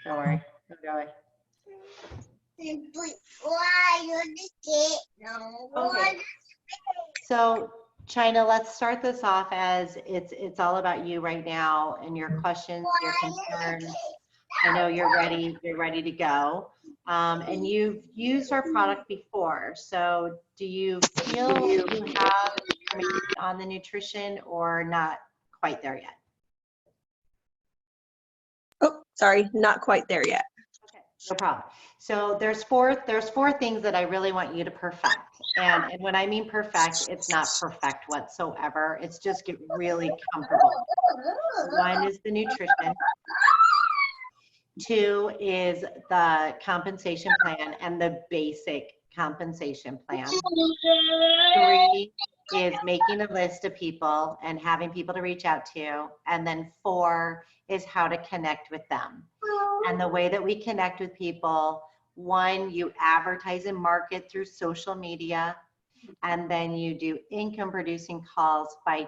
Don't worry. Don't worry. Okay. So China, let's start this off as it's all about you right now and your questions, your concerns. I know you're ready to go. And you've used our product before. So do you feel you have information on the nutrition or not quite there yet? Oh, sorry, not quite there yet. Okay, no problem. So there's four things that I really want you to perfect. And when I mean perfect, it's not perfect whatsoever. It's just get really comfortable. One is the nutrition. Two is the compensation plan and the basic compensation plan. Three is making a list of people and having people to reach out to. And then four is how to connect with them. And the way that we connect with people, one, you advertise and market through social media, and then you do income producing calls by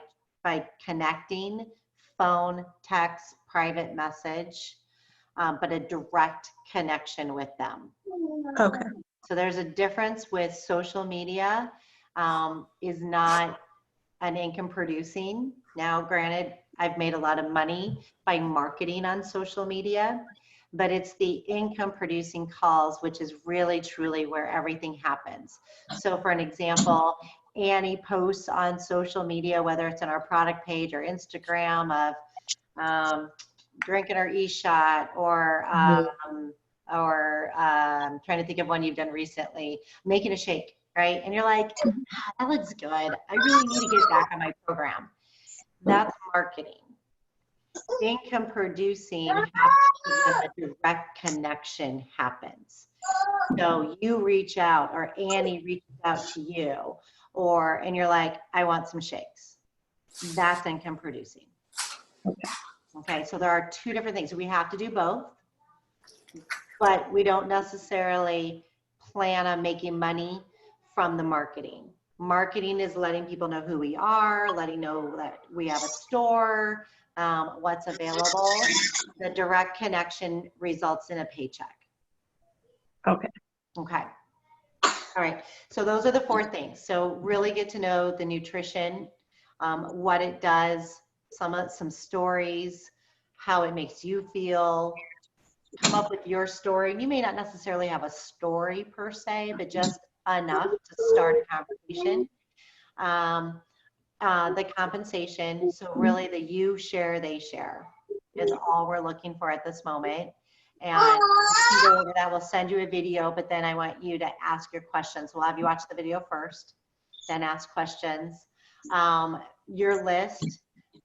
connecting, phone, text, private message, but a direct connection with them. Okay. So there's a difference with social media, is not an income producing. Now, granted, I've made a lot of money by marketing on social media, but it's the income producing calls, which is really truly where everything happens. So for an example, Annie posts on social media, whether it's on our product page or Instagram, of drinking her e-shot, or trying to think of one you've done recently, making a shake, right? And you're like, that looks good. I really need to get back on my program. That's marketing. Income producing happens when a direct connection happens. So you reach out, or Annie reaches out to you, and you're like, I want some shakes. That's income producing. Okay, so there are two different things. We have to do both, but we don't necessarily plan on making money from the marketing. Marketing is letting people know who we are, letting know that we have a store, what's available. The direct connection results in a paycheck. Okay. Okay. All right. So those are the four things. So really get to know the nutrition, what it does, some stories, how it makes you feel. Come up with your story. You may not necessarily have a story per se, but just enough to start a conversation. The compensation, so really the you share, they share is all we're looking for at this moment. And we can go over that. We'll send you a video, but then I want you to ask your questions. We'll have you watch the video first, then ask questions. Your list,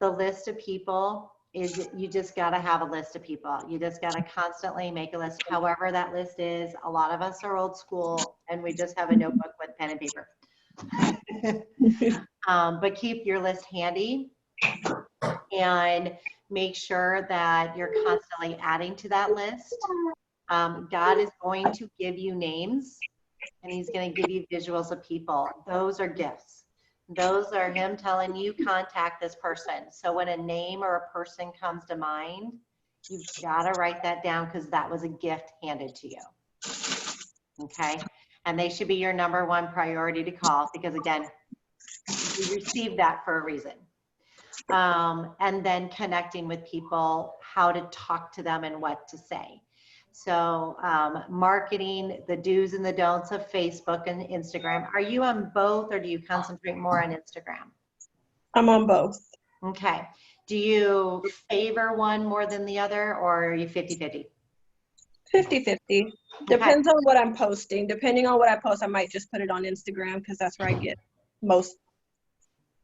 the list of people is, you just got to have a list of people. You just got to constantly make a list, however that list is. A lot of us are old school and we just have a notebook with pen and paper. But keep your list handy and make sure that you're constantly adding to that list. God is going to give you names and he's going to give you visuals of people. Those are gifts. Those are him telling you, contact this person. So when a name or a person comes to mind, you've got to write that down because that was a gift handed to you. Okay. And they should be your number one priority to call because, again, you received that for a reason. And then connecting with people, how to talk to them and what to say. So marketing, the do's and the don'ts of Facebook and Instagram. Are you on both or do you concentrate more on Instagram? I'm on both. Okay. Do you favor one more than the other or are you 50-50? 50-50. Depends on what I'm posting. Depending on what I post, I might just put it on Instagram because that's where I get most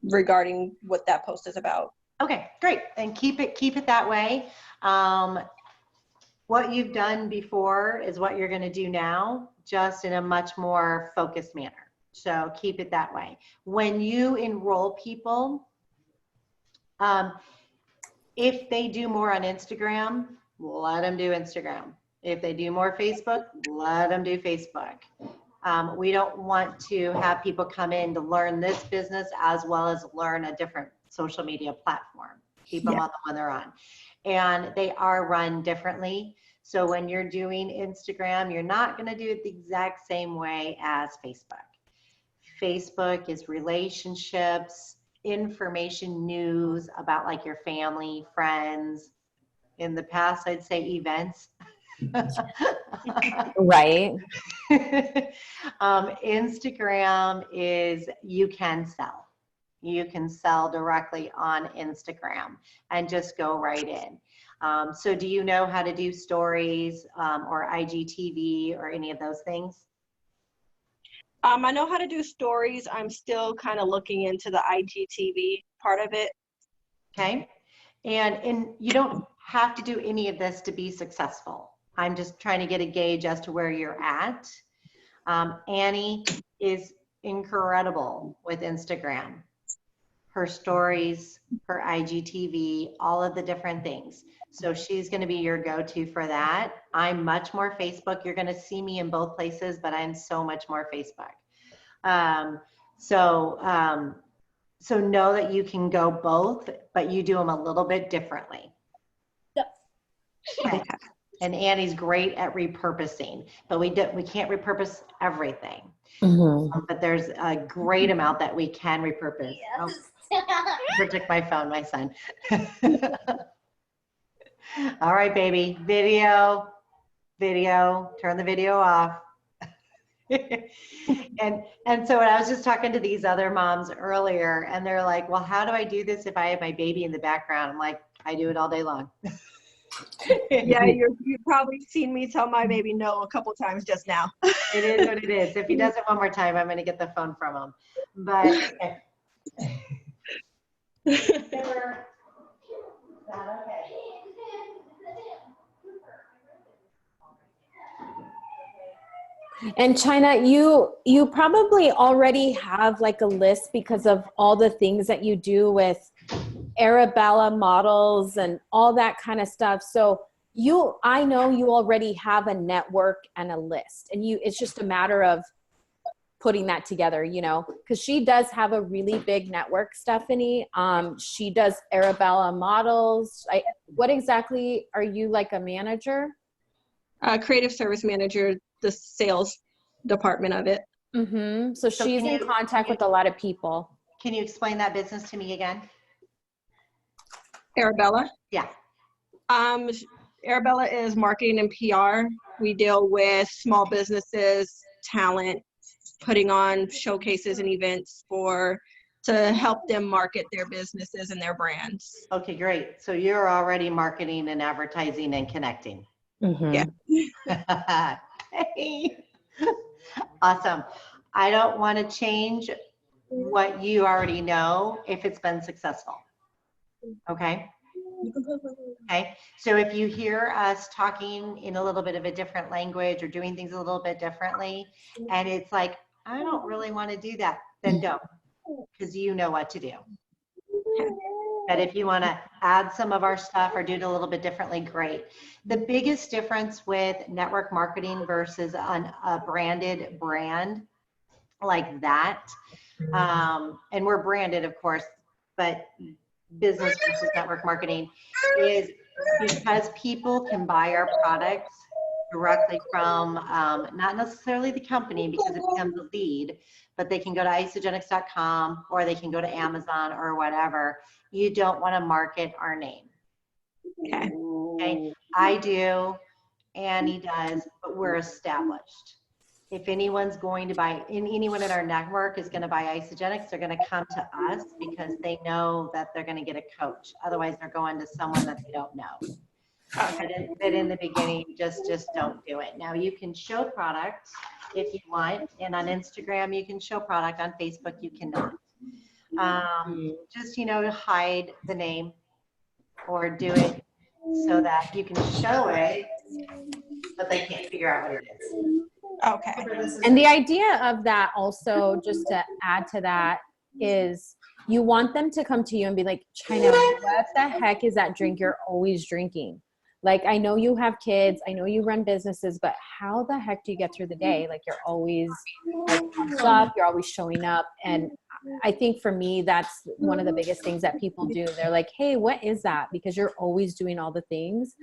regarding what that post is about. Okay, great. And keep it that way. What you've done before is what you're going to do now, just in a much more focused manner. So keep it that way. When you enroll people, if they do more on Instagram, let them do Instagram. If they do more Facebook, let them do Facebook. We don't want to have people come in to learn this business as well as learn a different social media platform. Keep them on the one they're on. And they are run differently. So when you're doing Instagram, you're not going to do it the exact same way as Facebook. Facebook is relationships, information, news about like your family, friends. In the past, I'd say events. Right. Instagram is you can sell. You can sell directly on Instagram and just go right in. So do you know how to do stories or IGTV or any of those things? I know how to do stories. I'm still kind of looking into the IGTV part of it. Okay. And you don't have to do any of this to be successful. I'm just trying to get a gauge as to where you're at. Annie is incredible with Instagram. Her stories, her IGTV, all of the different things. So she's going to be your go-to for that. I'm much more Facebook. You're going to see me in both places, but I'm so much more Facebook. So know that you can go both, but you do them a little bit differently. Okay. And Annie's great at repurposing, but we can't repurpose everything. But there's a great amount that we can repurpose. Oh, protect my phone, my son. All right, baby. Video. Turn the video off. and so when I was just talking to these other moms earlier, and they're like, well, how do I do this if I have my baby in the background? I'm like, I do it all day long. Yeah, you've probably seen me tell my baby no a couple times just now. It is what it is. If he does it one more time, I'm going to get the phone from him. But And China, you probably already have like a list because of all the things that you do with Arabella models and all that kind of stuff. So I know you already have a network and a list, and it's just a matter of putting that together, because she does have a really big network, Stephanie. She does Arabella models. What exactly are you, like a manager? Creative service manager, the sales department of it. So she's in contact with a lot of people. Can you explain that business to me again? Arabella? Yeah. Arabella is marketing and PR. We deal with small businesses, talent, putting on showcases and events to help them market their businesses and their brands. Okay, great. So you're already marketing and advertising and connecting. Yeah. Hey. Awesome. I don't want to change what you already know if it's been successful. Okay. Okay. So if you hear us talking in a little bit of a different language or doing things a little bit differently, and it's like, I don't really want to do that, then don't, because you know what to do. But if you want to add some of our stuff or do it a little bit differently, great. The biggest difference with network marketing versus a branded brand like that, and we're branded, of course, but business versus network marketing is because people can buy our products directly from not necessarily the company because it becomes a lead, but they can go to Isagenix.com or they can go to Amazon or whatever. You don't want to market our name. Okay. I do, Annie does, but we're established. If anyone's going to buy, anyone in our network is going to buy Isagenix, they're going to come to us because they know that they're going to get a coach. Otherwise, they're going to someone that they don't know. But in the beginning, just don't do it. Now, you can show product if you want, and on Instagram, you can show product. On Facebook, you cannot. Just, hide the name or do it so that you can show it, but they can't figure out what it is. Okay. And the idea of that also, just to add to that, is you want them to come to you and be like, China, what the heck is that drink you're always drinking? Like, I know you have kids, I know you run businesses, but how the heck do you get through the day? Like, you're always pumped up, you're always showing up. And I think for me, that's one of the biggest things that people do. They're like, hey, what is that? Because you're always doing all the things.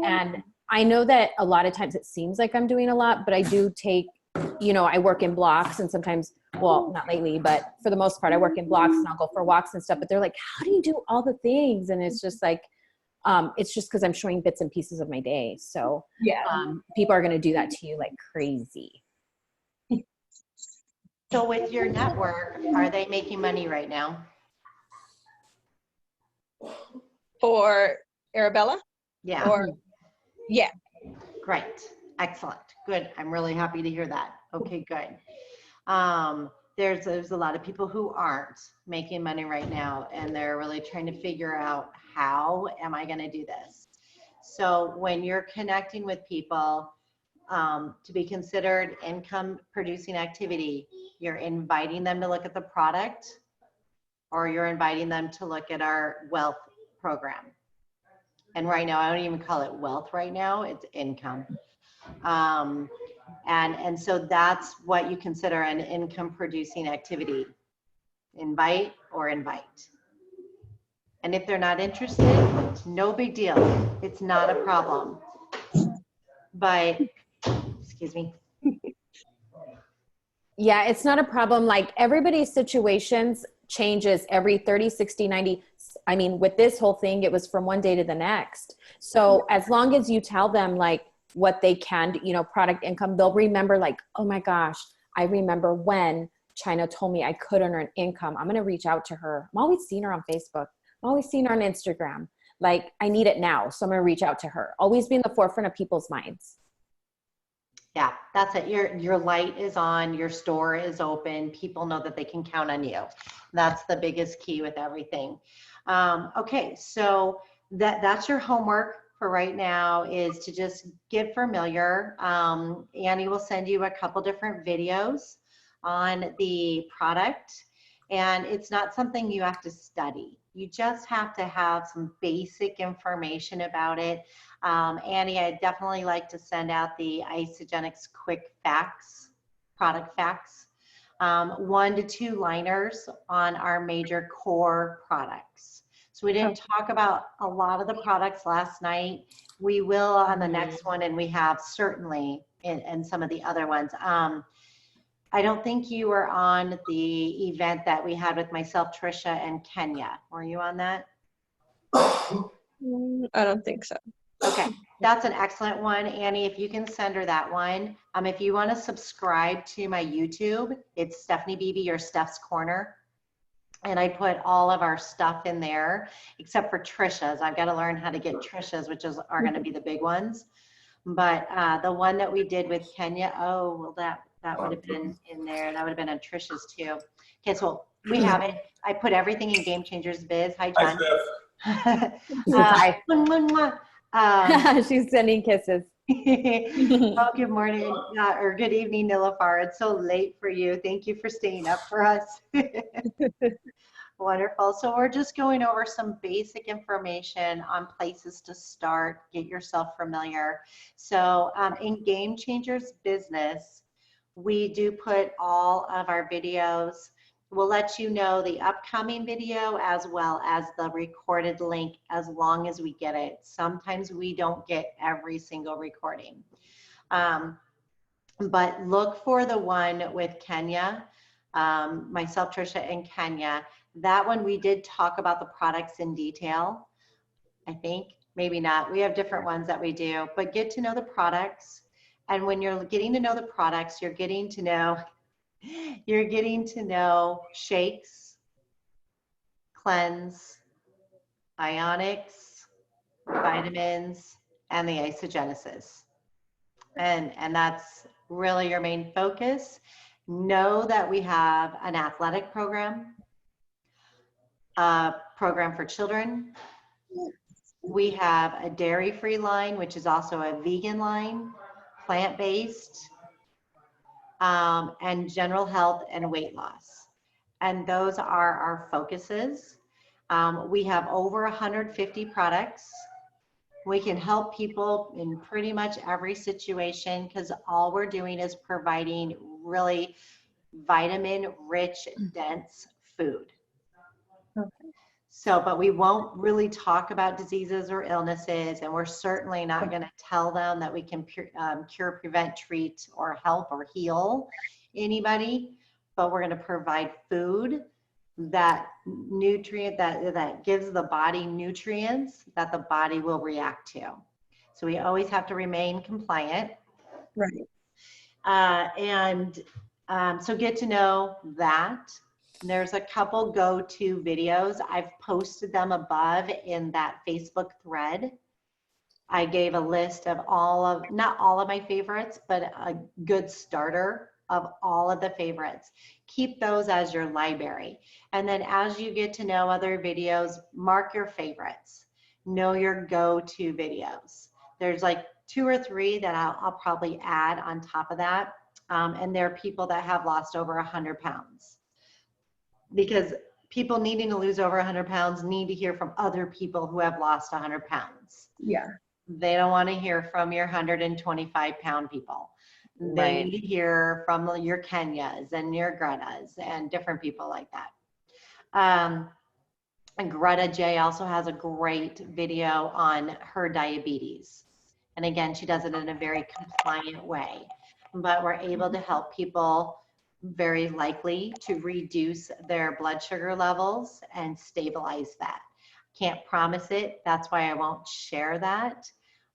And I know that a lot of times it seems like I'm doing a lot, but I do take, I work in blocks, and sometimes, well, not lately, but for the most part, I work in blocks and I'll go for walks and stuff, but they're like, how do you do all the things? And it's just like, it's just because I'm showing bits and pieces of my day. So Yeah. people are going to do that to you like crazy. So with your network, are they making money right now? For Arabella? Yeah. Or, yeah. Great. Excellent. Good. I'm really happy to hear that. Okay, good. There's a lot of people who aren't making money right now, and they're really trying to figure out, how am I going to do this? So when you're connecting with people, to be considered income producing activity, you're inviting them to look at the product, or you're inviting them to look at our wealth program. And right now, I don't even call it wealth right now, it's income. And so that's what you consider an income producing activity. Invite or invite. And if they're not interested, no big deal. It's not a problem. But, excuse me. Yeah, it's not a problem. Like, everybody's situations changes every 30, 60, 90. I mean, with this whole thing, it was from one day to the next. So as long as you tell them like what they can, product income, they'll remember like, oh my gosh, I remember when China told me I could earn income. I'm going to reach out to her. I'm always seeing her on Facebook. I'm always seeing her on Instagram. Like, I need it now. So I'm going to reach out to her. Always be in the forefront of people's minds. Yeah, that's it. Your light is on, your store is open. People know that they can count on you. That's the biggest key with everything. Okay, so that's your homework for right now, is to just get familiar. Annie will send you a couple different videos on the product, and it's not something you have to study. You just have to have some basic information about it. Annie, I'd definitely like to send out the Isagenix quick facts, product facts, 1 to 2 liners on our major core products. So we didn't talk about a lot of the products last night. We will on the next one, and we have certainly in some of the other ones. I don't think you were on the event that we had with myself, Trisha, and Kenya. Were you on that? I don't think so. Okay, that's an excellent one. Annie, if you can send her that one. If you want to subscribe to my YouTube, it's Stephanie Beebe or Steph's Corner. And I put all of our stuff in there, except for Trisha's. I've got to learn how to get Trisha's, which are going to be the big ones. But the one that we did with Kenya, oh, well, that would have been in there. That would have been on Trisha's too. Okay, so we have it. I put everything in Game Changers Biz. Hi, John. Hi. Steph. She's sending kisses. Oh, good morning or good evening, Nilafar. It's so late for you. Thank you for staying up for us. Wonderful. So we're just going over some basic information on places to start, get yourself familiar. So in Game Changers Business, we do put all of our videos. We'll let you know the upcoming video as well as the recorded link as long as we get it. Sometimes we don't get every single recording. But look for the one with Kenya, myself, Trisha, and Kenya. That one we did talk about the products in detail. I think, maybe not. We have different ones that we do, but get to know the products. And when you're getting to know the products, you're getting to know shakes, cleanse, ionics, vitamins, and the isogenesis. And that's really your main focus. Know that we have an athletic program, a program for children. We have a dairy-free line, which is also a vegan line, plant-based, and general health and weight loss. And those are our focuses. We have over 150 products. We can help people in pretty much every situation because all we're doing is providing really vitamin-rich, dense food. Okay. So, but we won't really talk about diseases or illnesses, and we're certainly not going to tell them that we can cure, prevent, treat, or help or heal anybody, but we're going to provide food, that nutrient that gives the body nutrients that the body will react to. So we always have to remain compliant. Right. So get to know that. There's a couple go-to videos. I've posted them above in that Facebook thread. I gave a list of not all of my favorites, but a good starter of all of the favorites. Keep those as your library. And then as you get to know other videos, mark your favorites. Know your go-to videos. There's like 2 or 3 that I'll probably add on top of that. And there are people that have lost over 100 pounds. Because people needing to lose over 100 pounds need to hear from other people who have lost 100 pounds. Yeah. They don't want to hear from your 125-pound people. They Right. need to hear from your Kenyas and your Gretas and different people like that. And Greta J also has a great video on her diabetes. And again, she does it in a very compliant way. But we're able to help people very likely to reduce their blood sugar levels and stabilize that. Can't promise it. That's why I won't share that.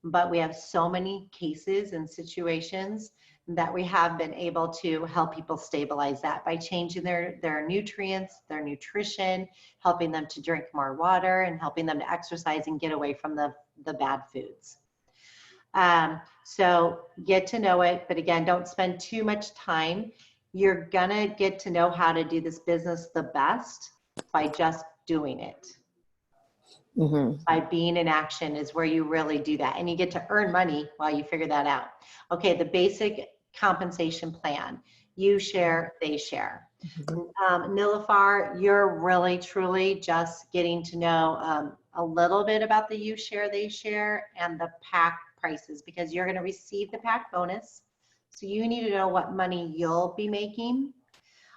But we have so many cases and situations that we have been able to help people stabilize that by changing their nutrients, their nutrition, helping them to drink more water, and helping them to exercise and get away from the bad foods. So get to know it, but again, don't spend too much time. You're gonna get to know how to do this business the best by just doing it. Mm-hmm. By being in action is where you really do that. And you get to earn money while you figure that out. Okay, the basic compensation plan. You share, they share. Nilafar, you're really, truly just getting to know a little bit about the you share, they share, and the pack prices, because you're gonna receive the pack bonus. So you need to know what money you'll be making.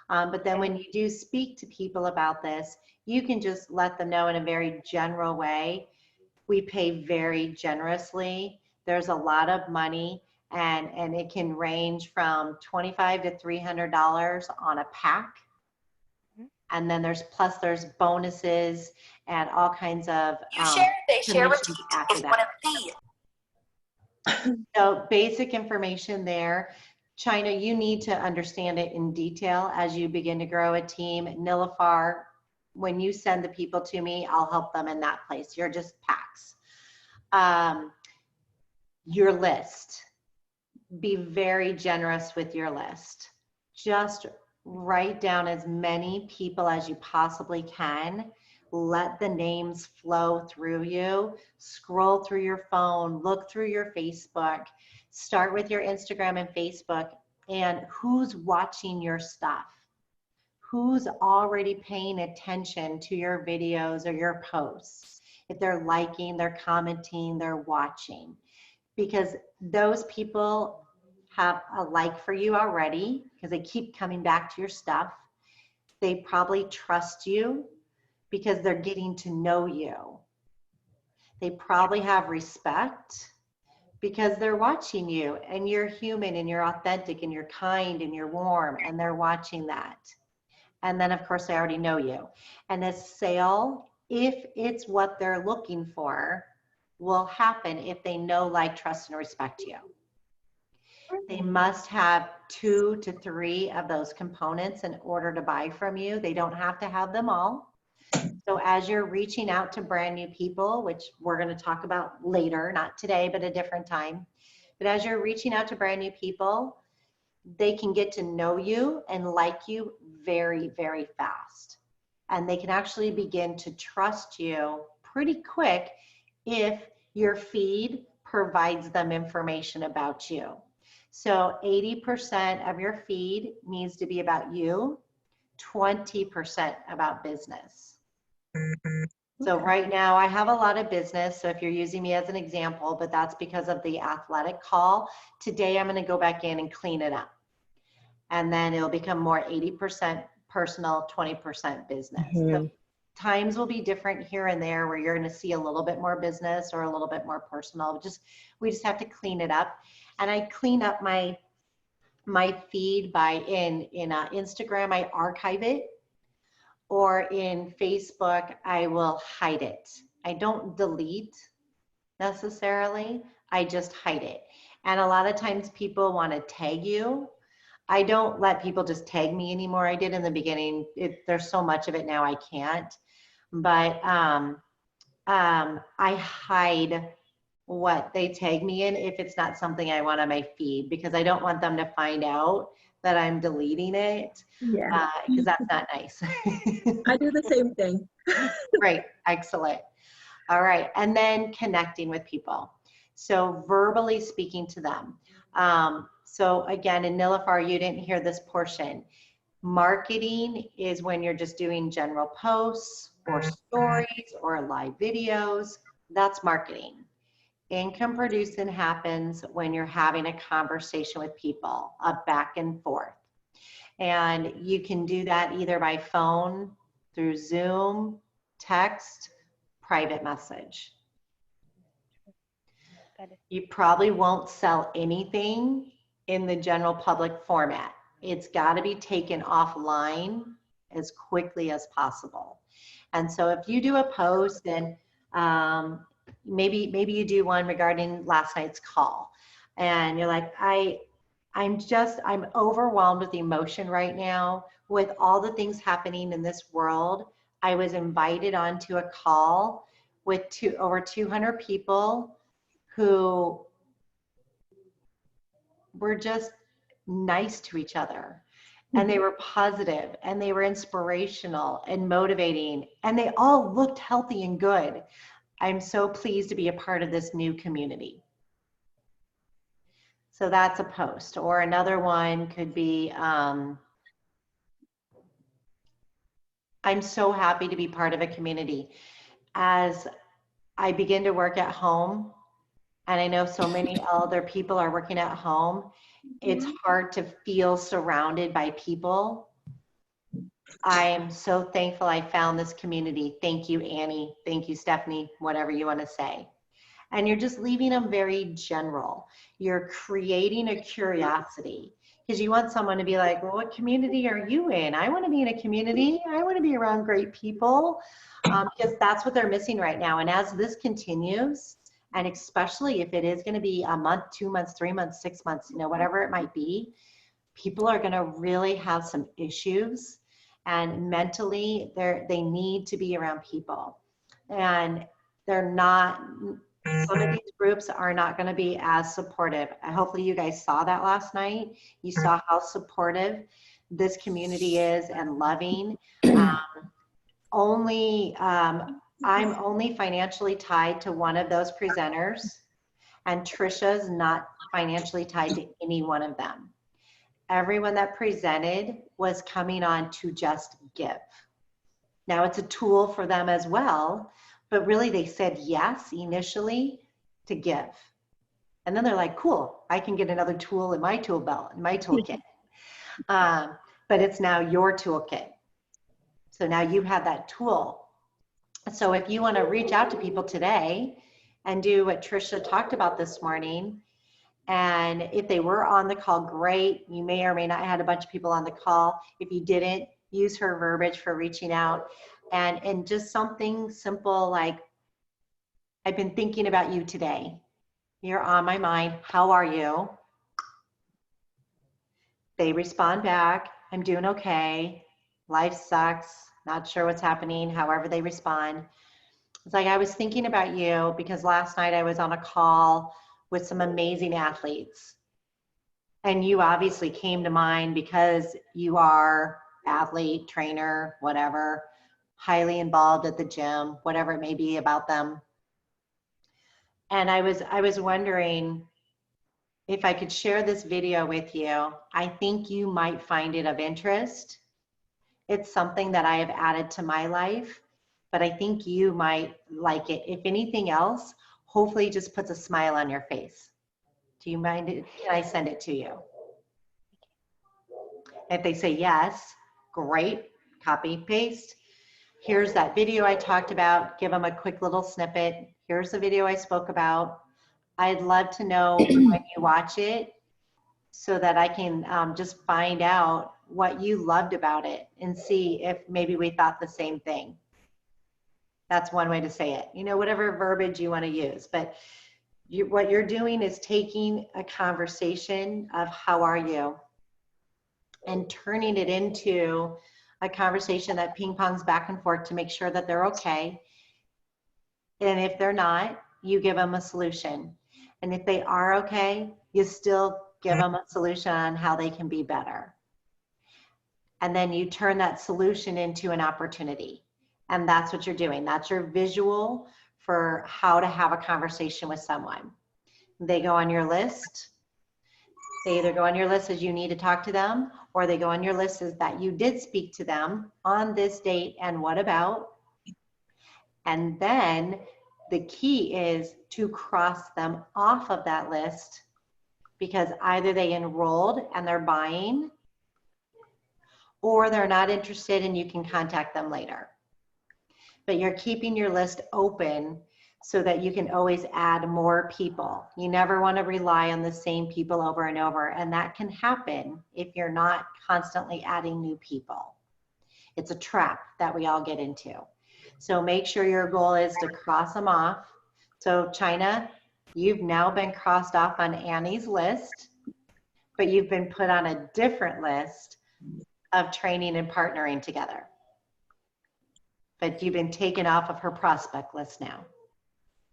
But then when you do speak to people about this, you can just let them know in a very general way. We pay very generously. There's a lot of money, and it can range from $25 to $300 on a pack. And then there's bonuses and all kinds of You share, they share with commissions you after is that. one of these. So basic information there. China, you need to understand it in detail as you begin to grow a team. Nilafar, when you send the people to me, I'll help them in that place. You're just packs. Your list. Be very generous with your list. Just write down as many people as you possibly can. Let the names flow through you. Scroll through your phone, look through your Facebook. Start with your Instagram and Facebook, and who's watching your stuff? Who's already paying attention to your videos or your posts? If they're liking, they're commenting, they're watching. Because those people have a like for you already because they keep coming back to your stuff. They probably trust you because they're getting to know you. They probably have respect because they're watching you, and you're human and you're authentic and you're kind and you're warm, and they're watching that. And then of course they already know you. And a sale, if it's what they're looking for, will happen if they know, like, trust, and respect you. They must have 2 to 3 of those components in order to buy from you. They don't have to have them all. So as you're reaching out to brand new people, which we're going to talk about later, not today, but a different time. But as you're reaching out to brand new people, they can get to know you and like you very, very fast. And they can actually begin to trust you pretty quick if your feed provides them information about you. So 80% of your feed needs to be about you, 20% about business. So right now I have a lot of business. So if you're using me as an example, but that's because of the athletic call. Today I'm going to go back in and clean it up. And then it'll become more 80% personal, 20% business. So times will be different here and there where you're going to see a little bit more business or a little bit more personal. We just have to clean it up. And I clean up my feed by in Instagram, I archive it, or in Facebook, I will hide it. I don't delete necessarily, I just hide it. And a lot of times people want to tag you. I don't let people just tag me anymore. I did in the beginning. There's so much of it now I can't. But I hide what they tag me in if it's not something I want on my feed, because I don't want them to find out that I'm deleting it, Yeah, because that's not nice. I do the same thing. Great, excellent. All right, and then connecting with people. So verbally speaking to them. So again, in Nilafar, you didn't hear this portion. Marketing is when you're just doing general posts or stories or live videos. That's marketing. Income producing happens when you're having a conversation with people, a back and forth. And you can do that either by phone, through Zoom, text, private message. You probably won't sell anything in the general public format. It's got to be taken offline as quickly as possible. And so if you do a post and maybe you do one regarding last night's call and you're like, I'm overwhelmed with emotion right now with all the things happening in this world. I was invited onto a call with over 200 people who were just nice to each other. And they were positive and they were inspirational and motivating, and they all looked healthy and good. I'm so pleased to be a part of this new community. So that's a post. Or another one could be, I'm so happy to be part of a community. As I begin to work at home, and I know so many other people are working at home, it's hard to feel surrounded by people. I am so thankful I found this community. Thank you, Annie. Thank you, Stephanie, whatever you want to say. And you're just leaving them very general. You're creating a curiosity because you want someone to be like, well, what community are you in? I want to be in a community. I want to be around great people, because that's what they're missing right now. And as this continues, and especially if it is going to be a month, 2 months, 3 months, 6 months, whatever it might be, people are going to really have some issues, and mentally they need to be around people. And they're not, some of these groups are not going to be as supportive. Hopefully you guys saw that last night. You saw how supportive this community is and loving. I'm only financially tied to one of those presenters, and Trisha's not financially tied to any one of them. Everyone that presented was coming on to just give. Now it's a tool for them as well, but really they said yes initially to give. And then they're like, cool, I can get another tool in my tool belt, in my toolkit. But it's now your toolkit. So now you have that tool. So if you want to reach out to people today and do what Trisha talked about this morning, and if they were on the call, great. You may or may not have had a bunch of people on the call. If you didn't, use her verbiage for reaching out. And just something simple like, I've been thinking about you today. You're on my mind. How are you? They respond back, I'm doing okay. Life sucks. Not sure what's happening. However they respond. It's like, I was thinking about you because last night I was on a call with some amazing athletes. And you obviously came to mind because you are athlete, trainer, whatever, highly involved at the gym, whatever it may be about them. And I was wondering if I could share this video with you. I think you might find it of interest. It's something that I have added to my life, but I think you might like it. If anything else, hopefully it just puts a smile on your face. Do you mind? Can I send it to you? If they say yes, great, copy, paste. Here's that video I talked about. Give them a quick little snippet. Here's the video I spoke about. I'd love to know when you watch it so that I can just find out what you loved about it and see if maybe we thought the same thing. That's one way to say it. You know, whatever verbiage you want to use. But what you're doing is taking a conversation of how are you and turning it into a conversation that ping pongs back and forth to make sure that they're okay. And if they're not, you give them a solution. And if they are okay, you still give them a solution on how they can be better. And then you turn that solution into an opportunity. And that's what you're doing. That's your visual for how to have a conversation with someone. They go on your list. They either go on your list as you need to talk to them, or they go on your list as that you did speak to them on this date and what about. And then the key is to cross them off of that list because either they enrolled and they're buying or they're not interested and you can contact them later. But you're keeping your list open so that you can always add more people. You never want to rely on the same people over and over. And that can happen if you're not constantly adding new people. It's a trap that we all get into. So make sure your goal is to cross them off. So China, you've now been crossed off on Annie's list, but you've been put on a different list of training and partnering together. But you've been taken off of her prospect list now.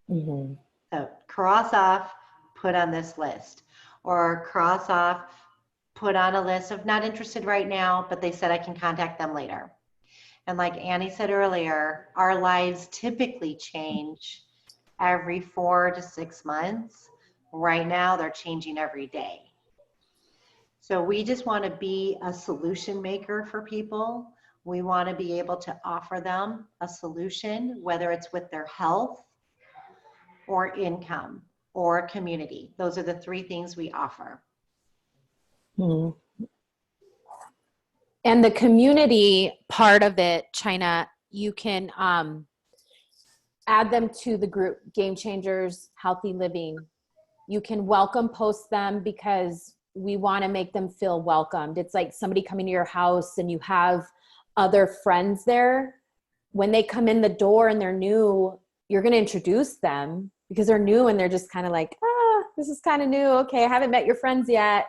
Mm-hmm. So cross off, put on this list, or cross off, put on a list of not interested right now, but they said I can contact them later. And like Annie said earlier, our lives typically change every 4 to 6 months. Right now, they're changing every day. So we just want to be a solution maker for people. We want to be able to offer them a solution, whether it's with their health or income or community. Those are the 3 things we offer. Mm-hmm. And the community part of it, China, you can add them to the group Game Changers Healthy Living. You can welcome post them because we want to make them feel welcomed. It's like somebody coming to your house and you have other friends there. When they come in the door and they're new, you're going to introduce them because they're new and they're just kind of like, this is kind of new. Okay, I haven't met your friends yet.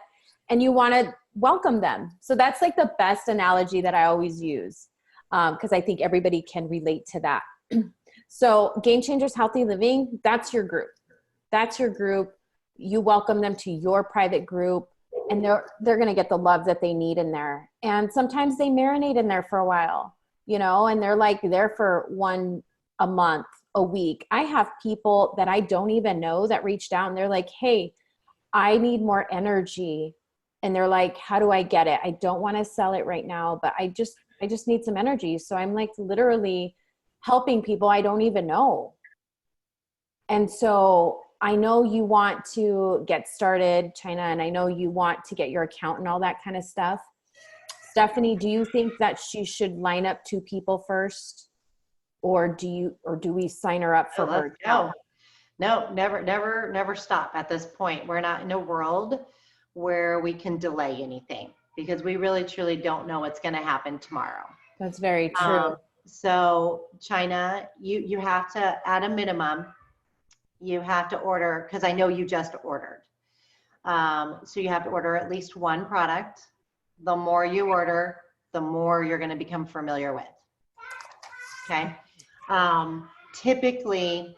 And you want to welcome them. So that's like the best analogy that I always use because I think everybody can relate to that. So Game Changers Healthy Living, that's your group. That's your group. You welcome them to your private group and they're going to get the love that they need in there. And sometimes they marinate in there for a while, you know, and they're like there for a month, a week. I have people that I don't even know that reached out and they're like, hey, I need more energy. And they're like, how do I get it? I don't want to sell it right now, but I just need some energy. So I'm like literally helping people I don't even know. And so I know you want to get started, China, and I know you want to get your account and all that kind of stuff. Stephanie, do you think that she should line up 2 people first? Or do we sign her up for her? No, never stop at this point. We're not in a world where we can delay anything because we really truly don't know what's going to happen tomorrow. That's very true. So China, you have to, at a minimum, you have to order, because I know you just ordered. So you have to order at least 1 product. The more you order, the more you're going to become familiar with. Okay. Typically,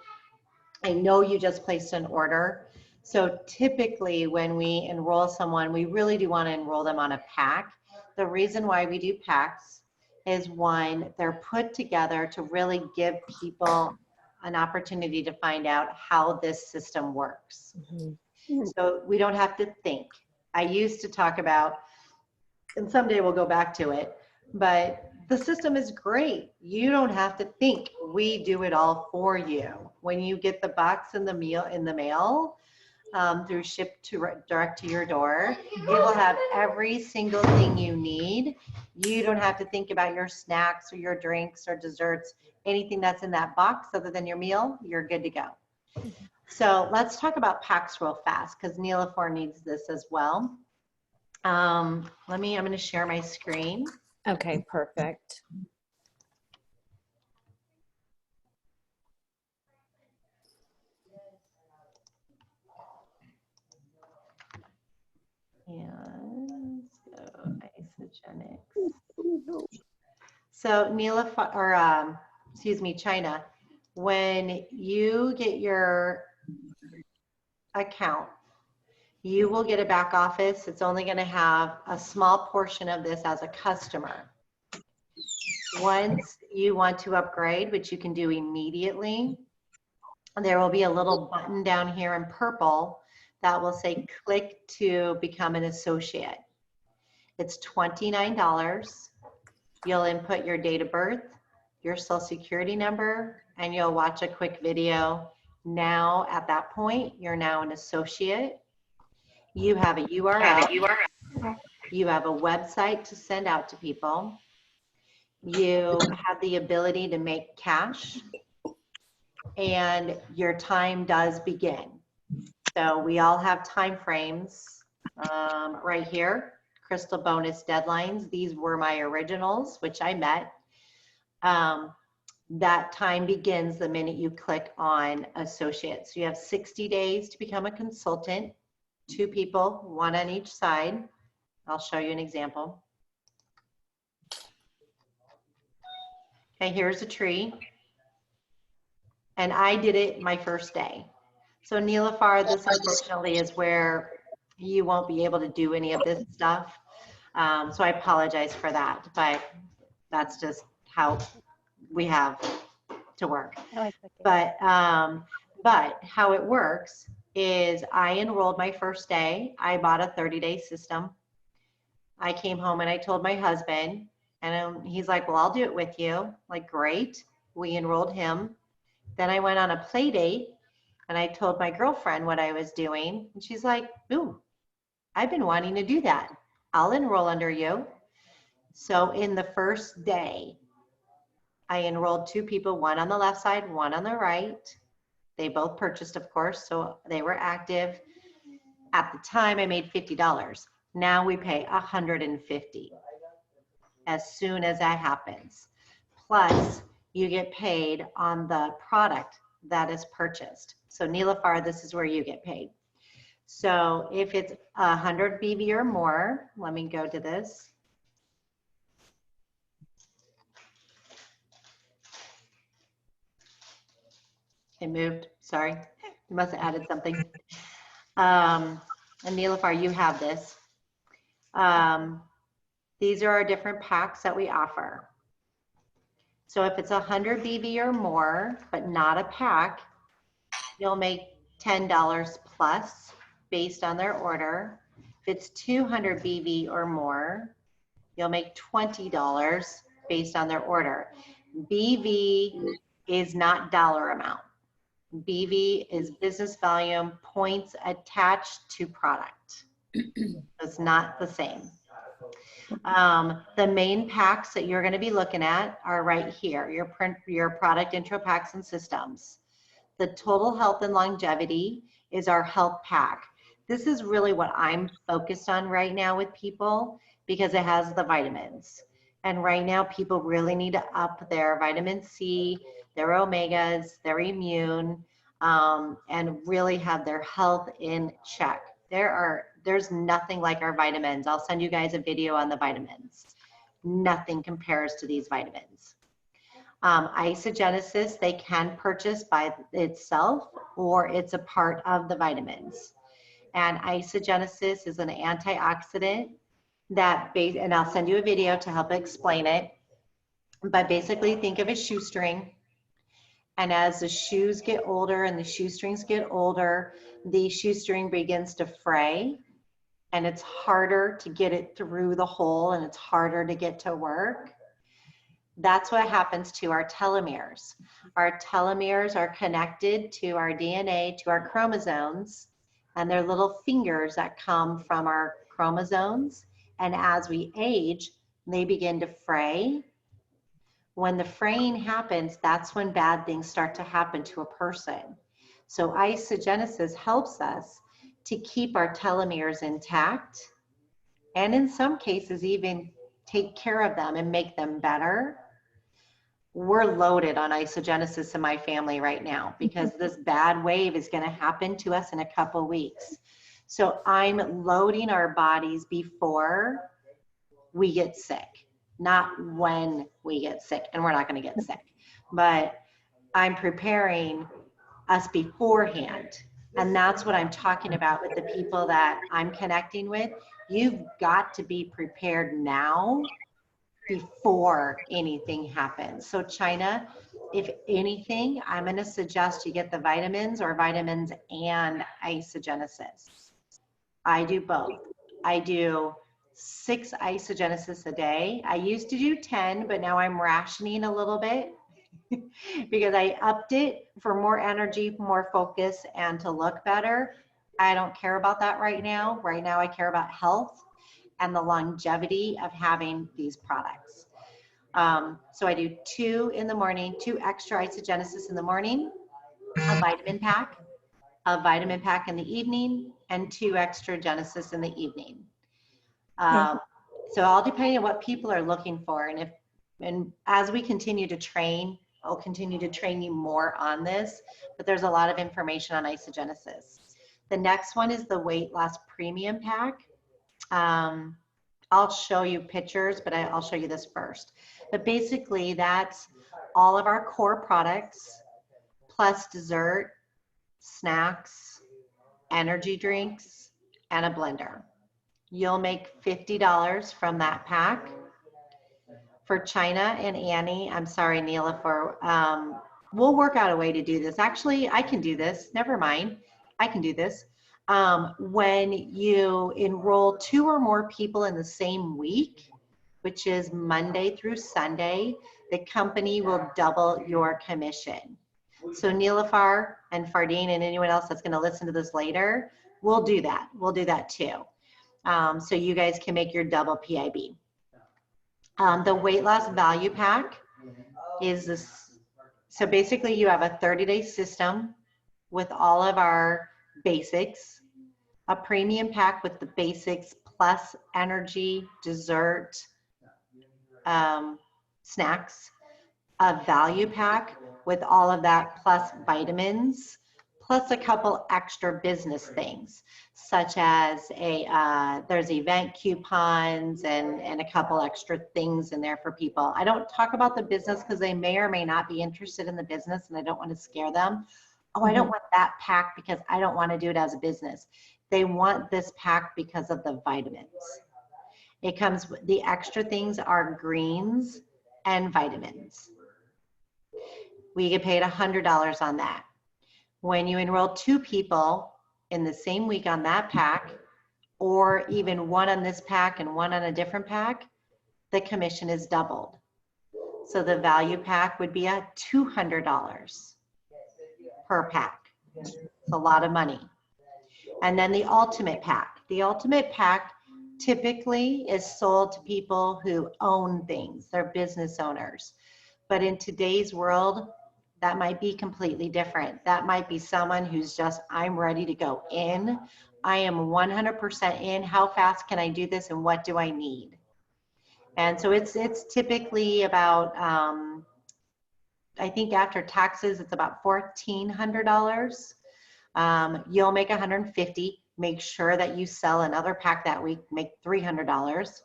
I know you just placed an order. So typically when we enroll someone, we really do want to enroll them on a pack. The reason why we do packs is 1, they're put together to really give people an opportunity to find out how this system works. Mm-hmm. So we don't have to think. I used to talk about, and someday we'll go back to it, but the system is great. You don't have to think. We do it all for you. When you get the box in the mail, through ship to direct to your door. It will have every single thing you need. You don't have to think about your snacks or your drinks or desserts, anything that's in that box other than your meal, you're good to go. So let's talk about packs real fast because Neelafor needs this as well. I'm going to share my screen. Okay, perfect. And let's go Isogenics. So Neelafor, or excuse me, China, when you get your account, you will get a back office. It's only going to have a small portion of this as a customer. Once you want to upgrade, which you can do immediately, there will be a little button down here in purple that will say click to become an associate. It's $29. You'll input your date of birth, your social security number, and you'll watch a quick video. Now, at that point, you're now an associate. You have a URL. You have a website to send out to people. You have the ability to make cash, and your time does begin. So we all have time frames right here. Crystal bonus deadlines. These were my originals, which I met. That time begins the minute you click on associate. So you have 60 days to become a consultant. 2 people, 1 on each side. I'll show you an example. Okay, here's a tree. And I did it my first day. So Neelafor, this unfortunately is where you won't be able to do any of this stuff. So I apologize for that, but that's just how we have to work. But how it works is I enrolled my first day. I bought a 30-day system. I came home and I told my husband, and he's like, well, I'll do it with you. Like, great. We enrolled him. Then I went on a play date and I told my girlfriend what I was doing. And she's like, ooh, I've been wanting to do that. I'll enroll under you. So in the first day, I enrolled 2 people, 1 on the left side, 1 on the right. They both purchased, of course, so they were active. At the time, I made $50. Now we pay $150 as soon as that happens. Plus, you get paid on the product that is purchased. So Neelafor, this is where you get paid. So if it's 100 BV or more, let me go to this. It moved, sorry. You must have added something. And Neelafor, you have this. These are our different packs that we offer. So if it's 100 BV or more, but not a pack, you'll make $10 plus based on their order. If it's 200 BV or more, you'll make $20 based on their order. BV is not dollar amount. BV is business volume, points attached to product. It's not the same. The main packs that you're going to be looking at are right here, your product intro packs and systems. The total health and longevity is our health pack. This is really what I'm focused on right now with people because it has the vitamins. And right now people really need to up their vitamin C, their omegas, their immune, and really have their health in check. There's nothing like our vitamins. I'll send you guys a video on the vitamins. Nothing compares to these vitamins. Isogenesis, they can purchase by itself or it's a part of the vitamins. And isogenesis is an antioxidant that, and I'll send you a video to help explain it. But basically think of a shoestring. And as the shoes get older and the shoestrings get older, the shoestring begins to fray and it's harder to get it through the hole and it's harder to get to work. That's what happens to our telomeres. Our telomeres are connected to our DNA, to our chromosomes, And they're little fingers that come from our chromosomes. And as we age, they begin to fray. When the fraying happens, that's when bad things start to happen to a person. So isogenesis helps us to keep our telomeres intact, and in some cases even take care of them and make them better. We're loaded on isogenesis in my family right now because this bad wave is going to happen to us in a couple weeks. So I'm loading our bodies before we get sick, not when we get sick, and we're not going to get sick, but I'm preparing us beforehand. And that's what I'm talking about with the people that I'm connecting with. You've got to be prepared now before anything happens. So China, if anything, I'm going to suggest you get the vitamins or vitamins and isogenesis. I do both. I do 6 isogenesis a day. I used to do 10, but now I'm rationing a little bit because I upped it for more energy, more focus, and to look better. I don't care about that right now. Right now I care about health and the longevity of having these products. So I do 2 in the morning, 2 extra isogenesis in the morning, a vitamin pack in the evening, and 2 extra genesis in the evening. So all depending on what people are looking for. And as we continue to train, I'll continue to train you more on this, but there's a lot of information on isogenesis. The next one is the weight loss premium pack. I'll show you pictures, but I'll show you this first. But basically that's all of our core products plus dessert, snacks, energy drinks, and a blender. You'll make $50 from that pack. For China and Annie, I'm sorry, Neela, we'll work out a way to do this. Actually, I can do this. Never mind. I can do this. When you enroll 2 or more people in the same week, which is Monday through Sunday, the company will double your commission. So Neelafar and Fardeen and anyone else that's going to listen to this later, we'll do that. We'll do that too. So you guys can make your double PIB. The weight loss value pack is this. So basically you have a 30-day system with all of our basics, a premium pack with the basics plus energy, dessert, snacks, a value pack with all of that plus vitamins, plus a couple extra business things, such as there's event coupons and a couple extra things in there for people. I don't talk about the business because they may or may not be interested in the business and I don't want to scare them. Oh, I don't want that pack because I don't want to do it as a business. They want this pack because of the vitamins. It comes, the extra things are greens and vitamins. We get paid $100 on that. When you enroll 2 people in the same week on that pack, or even 1 on this pack and 1 on a different pack, the commission is doubled. So the value pack would be at $200 per pack. It's a lot of money. And then the ultimate pack. The ultimate pack typically is sold to people who own things. They're business owners. But in today's world, that might be completely different. That might be someone who's just, I'm ready to go in. I am 100% in. How fast can I do this and what do I need? And so it's typically about, I think after taxes, it's about $1,400. You'll make $150. Make sure that you sell another pack that week, make $300.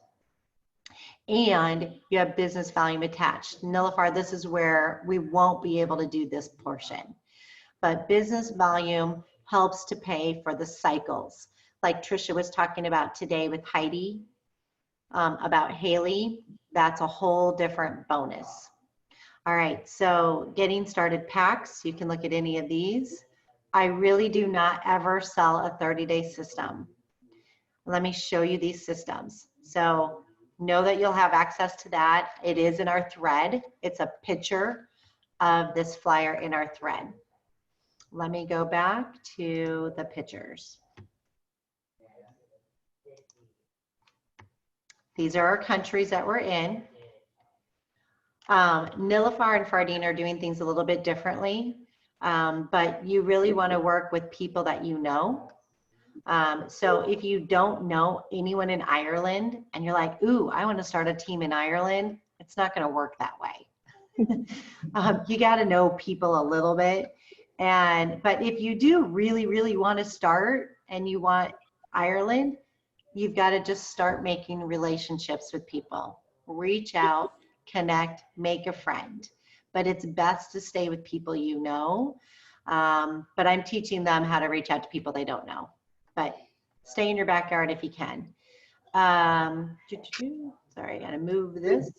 And you have business volume attached. Nilafar, this is where we won't be able to do this portion. But business volume helps to pay for the cycles. Like Trisha was talking about today with Heidi, about Haley, that's a whole different bonus. All right, so getting started packs, you can look at any of these. I really do not ever sell a 30-day system. Let me show you these systems. So know that you'll have access to that. It is in our thread. It's a picture of this flyer in our thread. Let me go back to the pictures. These are our countries that we're in. Nilüfer and Fardeen are doing things a little bit differently, but you really want to work with people that you know. So if you don't know anyone in Ireland and you're like, ooh, I want to start a team in Ireland, it's not going to work that way. You got to know people a little bit. But if you do really, really want to start and you want Ireland, you've got to just start making relationships with people. Reach out, connect, make a friend. But it's best to stay with people you know. But I'm teaching them how to reach out to people they don't know. But stay in your backyard if you can. Sorry, I gotta move this.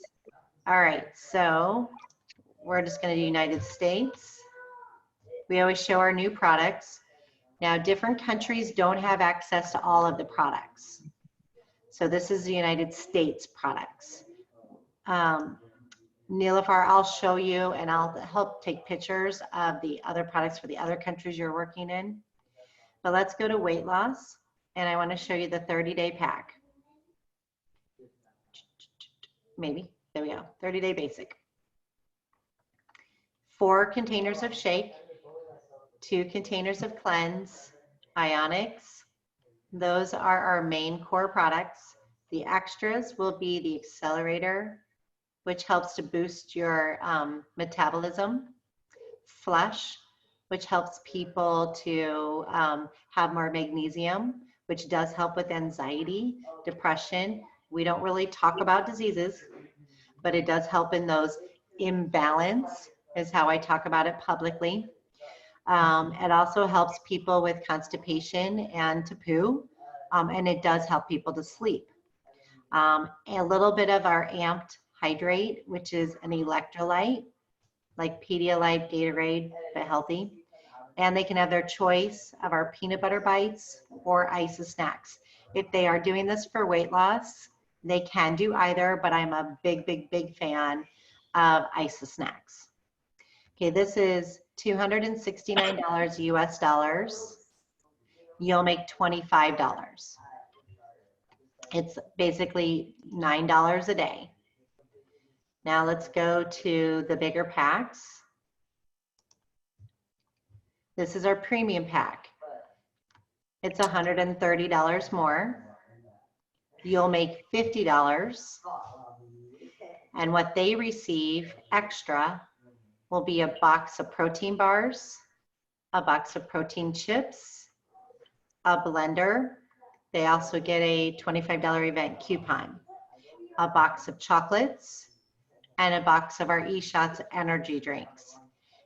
All right, so we're just gonna do United States. We always show our new products. Now, different countries don't have access to all of the products. So this is the United States products. Nilüfer, I'll show you and I'll help take pictures of the other products for the other countries you're working in. But let's go to weight loss, and I want to show you the 30-day pack. Maybe, there we go, 30-day basic. 4 containers of shake, 2 containers of cleanse, Ionics. Those are our main core products. The extras will be the accelerator, which helps to boost your metabolism. Flush, which helps people to have more magnesium, which does help with anxiety, depression. We don't really talk about diseases, but it does help in those. Imbalance is how I talk about it publicly. It also helps people with constipation and to poo, and it does help people to sleep. A little bit of our Amped Hydrate, which is an electrolyte, like Pedialyte, Gatorade, but healthy. And they can have their choice of our peanut butter bites or Isa snacks. If they are doing this for weight loss, they can do either, but I'm a big, big, big fan of Isa snacks. Okay, this is $269 US dollars. You'll make $25. It's basically $9 a day. Now let's go to the bigger packs. This is our premium pack. It's $130 more. You'll make $50. And what they receive extra will be a box of protein bars, a box of protein chips, a blender. They also get a $25 event coupon, a box of chocolates, and a box of our eShots energy drinks.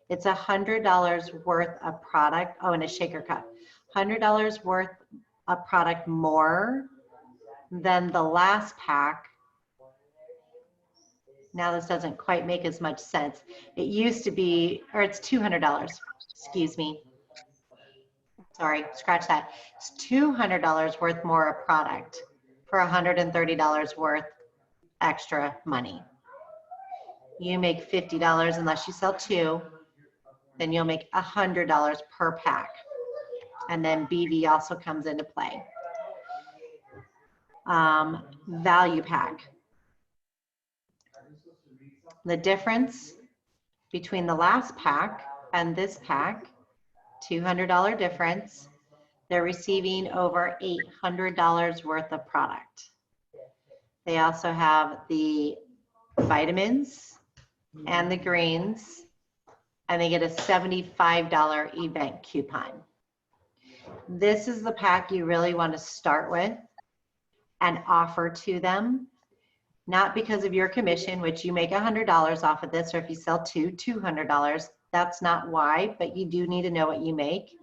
It's $100 worth of product. Oh, and a shaker cup. $100 worth of product more than the last pack. Now this doesn't quite make as much sense. It used to be, or it's $200, excuse me. Sorry, scratch that. It's $200 worth more of product for $130 worth extra money. You make $50 unless you sell 2, then you'll make $100 per pack. And then BV also comes into play. Value pack. The difference between the last pack and this pack, $200 difference. They're receiving over $800 worth of product. They also have the vitamins and the greens, and they get a $75 event coupon. This is the pack you really want to start with and offer to them, not because of your commission, which you make $100 off of this, or if you sell 2, $200. That's not why, but you do need to know what you make,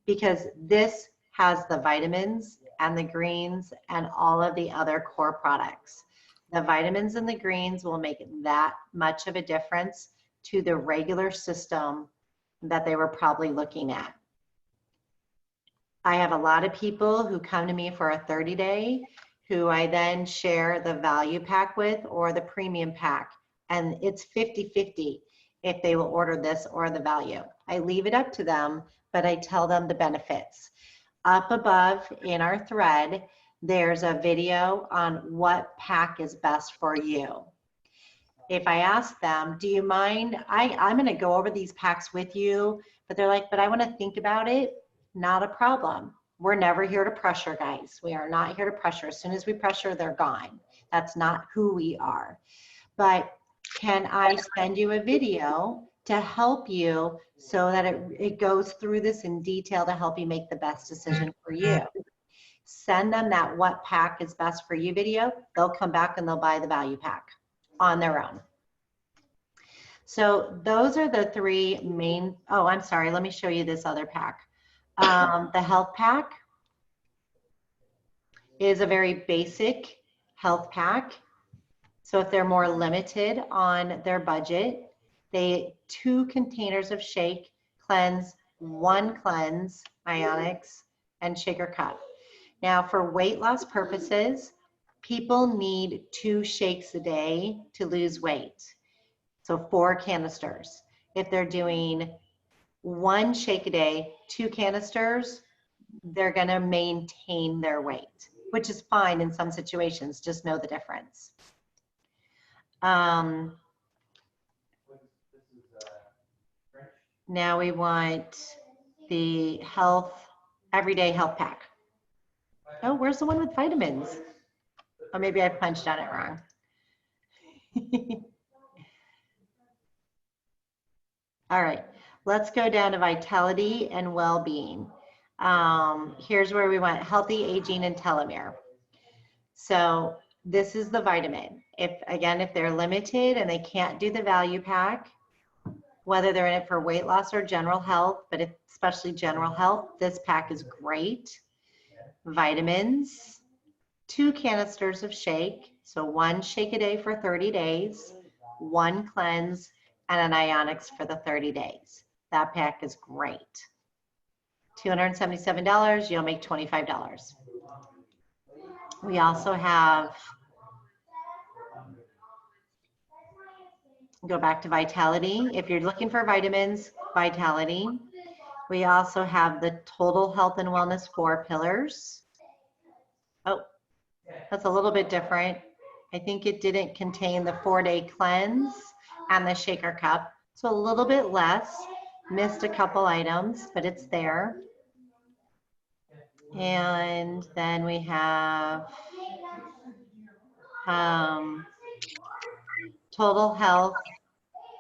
because this has the vitamins and the greens and all of the other core products. The vitamins and the greens will make that much of a difference to the regular system that they were probably looking at. I have a lot of people who come to me for a 30-day who I then share the value pack with or the premium pack, and it's 50-50 if they will order this or the value. I leave it up to them, but I tell them the benefits. Up above in our thread, there's a video on what pack is best for you. If I ask them, do you mind, I'm gonna go over these packs with you, but they're like, but I wanna think about it, not a problem. We're never here to pressure, guys. We are not here to pressure. As soon as we pressure, they're gone. That's not who we are. But can I send you a video to help you so that it goes through this in detail to help you make the best decision for you? Send them that what pack is best for you video. They'll come back and they'll buy the value pack on their own. So those are the three main, oh, I'm sorry, let me show you this other pack. The health pack is a very basic health pack. So if they're more limited on their budget, 2 containers of shake, cleanse, 1 cleanse, Ionix, and shaker cup. Now for weight loss purposes, people need 2 shakes a day to lose weight. So 4 canisters. If they're doing 1 shake a day, 2 canisters, they're gonna maintain their weight, which is fine in some situations, just know the difference. Now we want the everyday health pack. Oh, where's the one with vitamins? Oh, maybe I punched on it wrong. All right, let's go down to vitality and well-being. Here's where we want healthy aging and telomere. So this is the vitamin. If they're limited and they can't do the value pack, whether they're in it for weight loss or general health, but especially general health, this pack is great. Vitamins, 2 canisters of shake, so 1 shake a day for 30 days, 1 cleanse, and an Ionix for the 30 days. That pack is great. $277, you'll make $25. We also have, go back to vitality. If you're looking for vitamins, vitality. We also have the total health and wellness 4 pillars. Oh, that's a little bit different. I think it didn't contain the 4-day cleanse and the shaker cup. So a little bit less, missed a couple items, but it's there. And then we have total health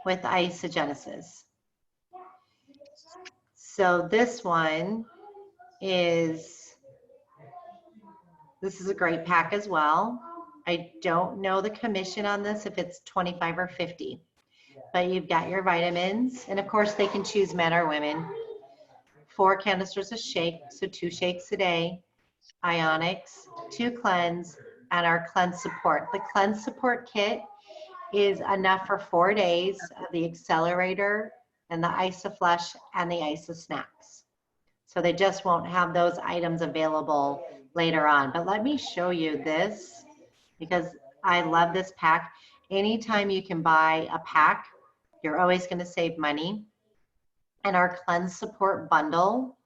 with isogenesis. So this one is a great pack as well. I don't know the commission on this, if it's 25 or 50, but you've got your vitamins, and of course they can choose men or women. 4 canisters of shake, so 2 shakes a day, Ionix, 2 cleanse, and our cleanse support. The cleanse support kit is enough for 4 days of the accelerator and the IsoFlush and the IsoSnacks. So they just won't have those items available later on. But let me show you this, because I love this pack. Anytime you can buy a pack, you're always going to save money. And our cleanse support bundle,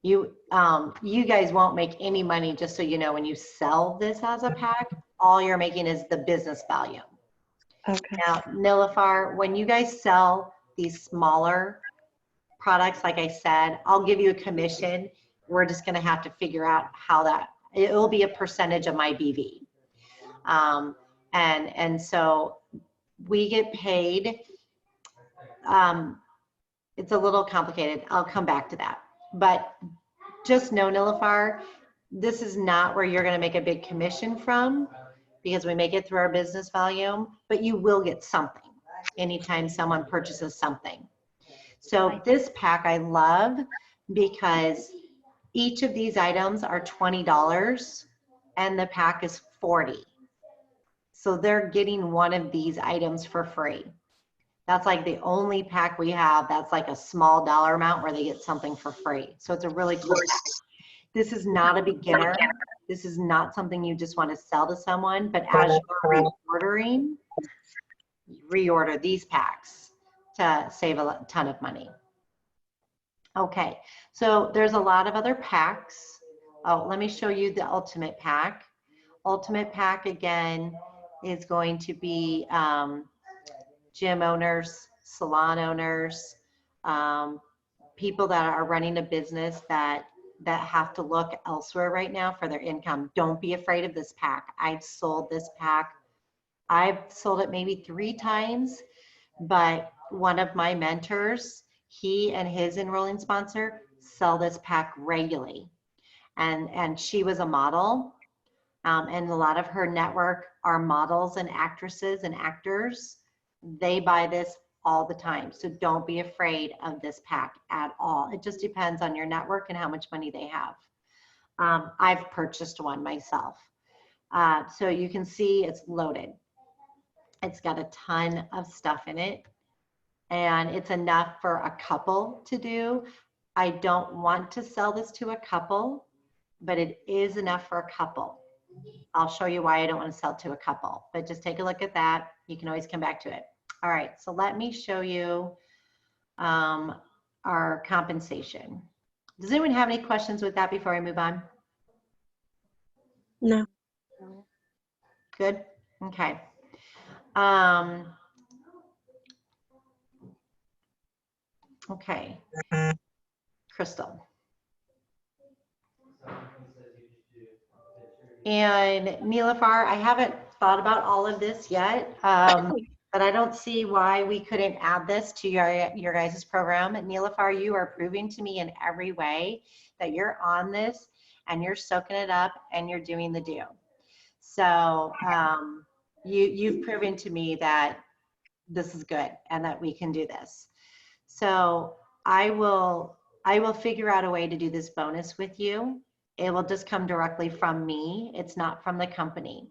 you guys won't make any money, just so you know, when you sell this as a pack, all you're making is the business value. Okay. Now, Nilüfer, when you guys sell these smaller products, like I said, I'll give you a commission. We're just going to have to figure out how it will be a percentage of my BV. And so we get paid. It's a little complicated. I'll come back to that. But just know, Nilüfer, this is not where you're going to make a big commission from, because we make it through our business volume, but you will get something anytime someone purchases something. So this pack I love, because each of these items are $20 and the pack is $40. So they're getting one of these items for free. That's like the only pack we have that's like a small dollar amount where they get something for free. So it's a really cool pack. This is not a beginner. This is not something you just want to sell to someone, but as you're reordering, reorder these packs to save a ton of money. Okay, so there's a lot of other packs. Oh, let me show you the ultimate pack. Ultimate pack again is going to be gym owners, salon owners, people that are running a business that have to look elsewhere right now for their income. Don't be afraid of this pack. I've sold this pack. I've sold it maybe 3 times, but one of my mentors, he and his enrolling sponsor sell this pack regularly. And she was a model. And a lot of her network are models and actresses and actors. They buy this all the time. So don't be afraid of this pack at all. It just depends on your network and how much money they have. I've purchased one myself. So you can see it's loaded. It's got a ton of stuff in it, and it's enough for a couple to do. I don't want to sell this to a couple, but it is enough for a couple. I'll show you why I don't want to sell to a couple, but just take a look at that. You can always come back to it. All right, so let me show you our compensation. Does anyone have any questions with that before I move on? No. Good, okay. Okay, Crystal. And Nilafar, I haven't thought about all of this yet, but I don't see why we couldn't add this to your guys' program. Nilafar, you are proving to me in every way that you're on this and you're soaking it up and you're doing the do. So you've proven to me that this is good and that we can do this. So I will figure out a way to do this bonus with you. It will just come directly from me. It's not from the company.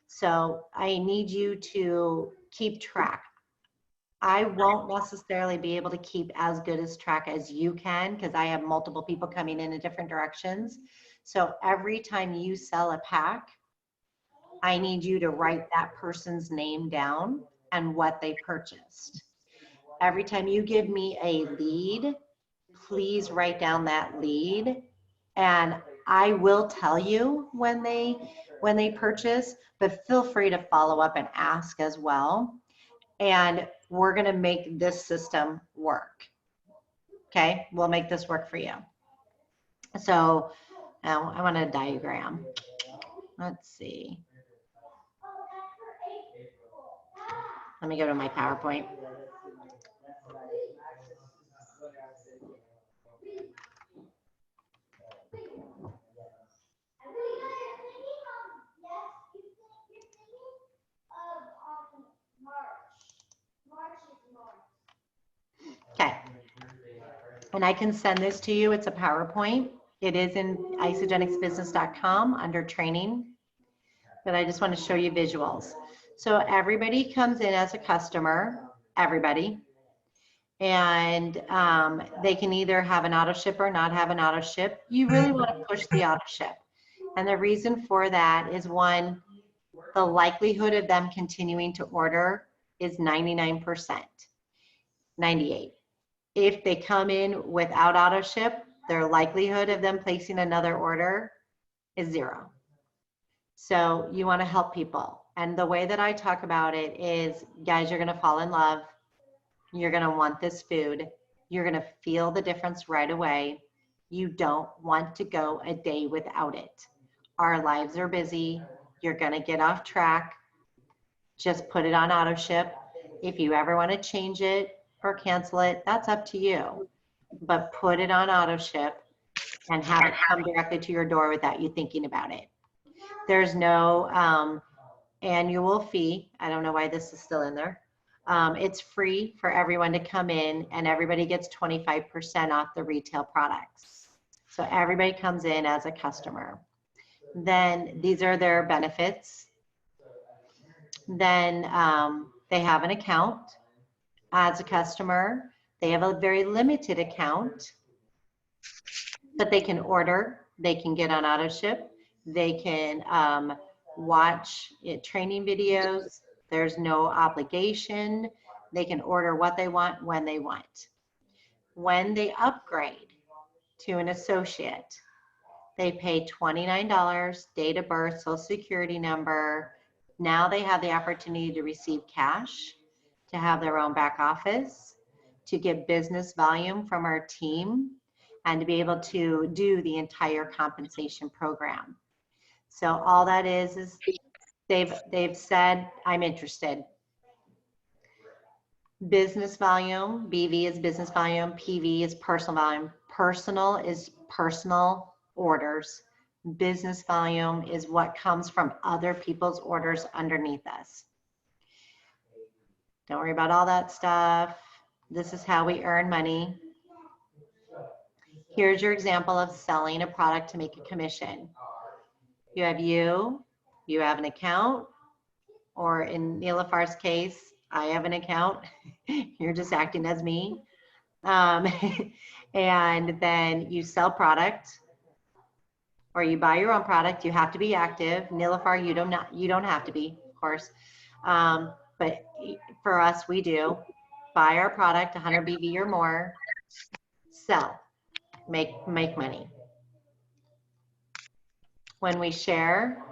So I need you to keep track. I won't necessarily be able to keep as good as track as you can because I have multiple people coming in different directions. So every time you sell a pack, I need you to write that person's name down and what they purchased. Every time you give me a lead, please write down that lead, and I will tell you when they purchase, but feel free to follow up and ask as well. And we're gonna make this system work. Okay, we'll make this work for you. So I want a diagram. Let's see. Let me go to my PowerPoint. Okay. And I can send this to you. It's a PowerPoint. It is in isagenixbusiness.com under training, but I just want to show you visuals. So everybody comes in as a customer, everybody, and they can either have an auto ship or not have an auto ship. You really want to push the auto ship. And the reason for that is, one, the likelihood of them continuing to order is 99%, 98. If they come in without auto ship, their likelihood of them placing another order is 0. So you want to help people. And the way that I talk about it is, guys, you're going to fall in love. You're going to want this food. You're going to feel the difference right away. You don't want to go a day without it. Our lives are busy. You're going to get off track. Just put it on auto ship. If you ever want to change it or cancel it, that's up to you. But put it on auto ship and have it come directly to your door without you thinking about it. There's no annual fee. I don't know why this is still in there. It's free for everyone to come in, and everybody gets 25% off the retail products. So everybody comes in as a customer. Then these are their benefits. Then they have an account as a customer. They have a very limited account, but they can order, they can get on auto ship, they can watch training videos. There's no obligation. They can order what they want when they want. When they upgrade to an associate, They pay $29, date of birth, social security number. Now they have the opportunity to receive cash, to have their own back office, to get business volume from our team, and to be able to do the entire compensation program. So all that is they've said, I'm interested. Business volume, BV is business volume, PV is personal volume. Personal is personal orders. Business volume is what comes from other people's orders underneath us. Don't worry about all that stuff. This is how we earn money. Here's your example of selling a product to make a commission. You have an account, or in Nilofar's case, I have an account. You're just acting as me. And then you sell product, or you buy your own product. You have to be active. Nilofar, you don't have to be, of course. But for us, we do. Buy our product, 100 BV or more, sell, make money. When we share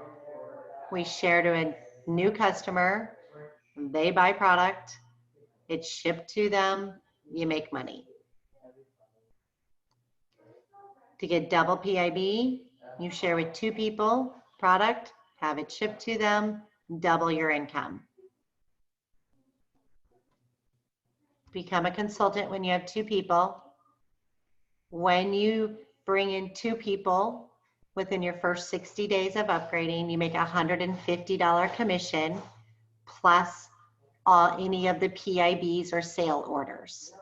to a new customer, they buy product, it's shipped to them, you make money. To get double PIB, you share with 2 people product, have it shipped to them, double your income. Become a consultant when you have 2 people. When you bring in 2 people within your first 60 days of upgrading, you make a $150 commission plus any of the PIBs or sale orders.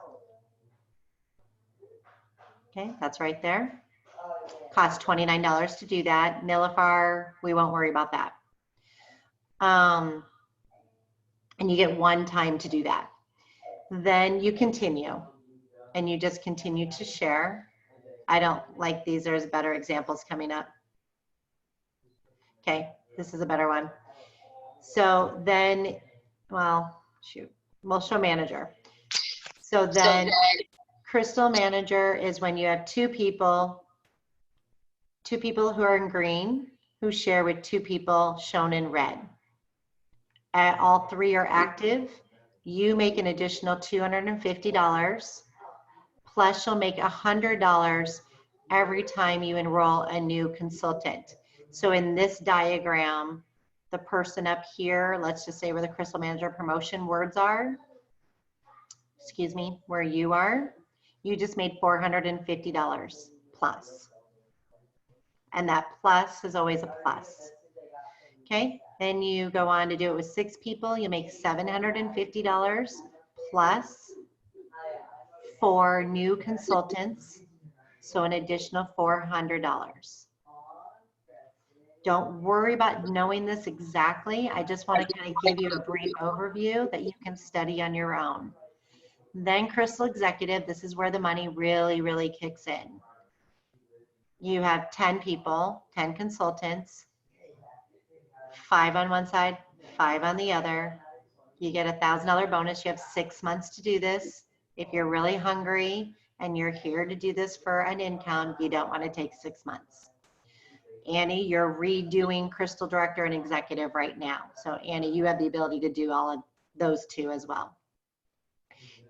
Okay, that's right there. Costs $29 to do that. Nilofar, we won't worry about that. And you get 1 time to do that. Then you continue, and you just continue to share. I don't like these. There's better examples coming up. Okay, this is a better one. So then, well, shoot, we'll show manager. So then Crystal Manager is when you have 2 people who are in green, who share with 2 people shown in red. All 3 are active. You make an additional $250, plus you'll make $100 every time you enroll a new consultant. So in this diagram, the person up here, let's just say where the Crystal Manager promotion words are, excuse me, where you are, you just made $450 plus. And that plus is always a plus. Okay, then you go on to do it with 6 people, you make $750 plus 4 new consultants, so an additional $400. Don't worry about knowing this exactly. I just want to kind of give you a brief overview that you can study on your own. Then Crystal Executive, this is where the money really, really kicks in. You have 10 people, 10 consultants, 5 on one side, 5 on the other. You get a $1,000 bonus. You have 6 months to do this. If you're really hungry and you're here to do this for an income, you don't want to take 6 months. Annie, you're redoing Crystal Director and Executive right now. So Annie, you have the ability to do all of those 2 as well.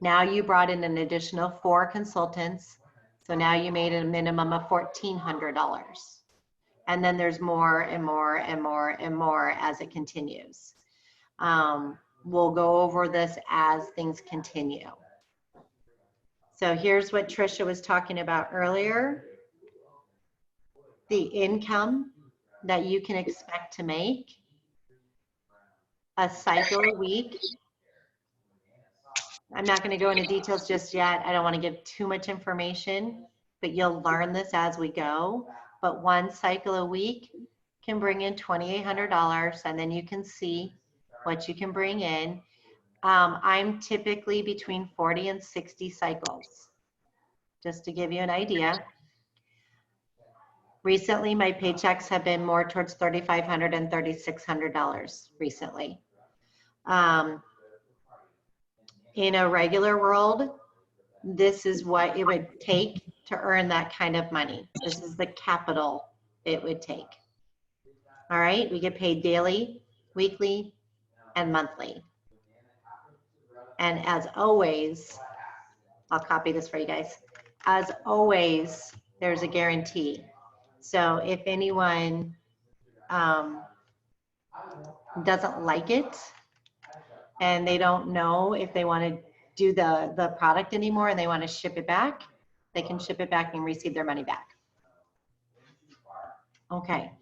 Now you brought in an additional 4 consultants. So now you made a minimum of $1,400. And then there's more and more and more and more as it continues. We'll go over this as things continue. So here's what Trisha was talking about earlier. The income that you can expect to make, a cycle a week. I'm not going to go into details just yet. I don't want to give too much information, but you'll learn this as we go. But 1 cycle a week can bring in $2,800, and then you can see what you can bring in. I'm typically between 40 and 60 cycles, just to give you an idea. Recently, my paychecks have been more towards $3,500 and $3,600 recently. In a regular world, this is what it would take to earn that kind of money. This is the capital it would take. All right, we get paid daily, weekly, and monthly. And as always, I'll copy this for you guys. As always, there's a guarantee. So if anyone doesn't like it and they don't know if they want to do the product anymore and they want to ship it back, they can ship it back and receive their money back. Okay,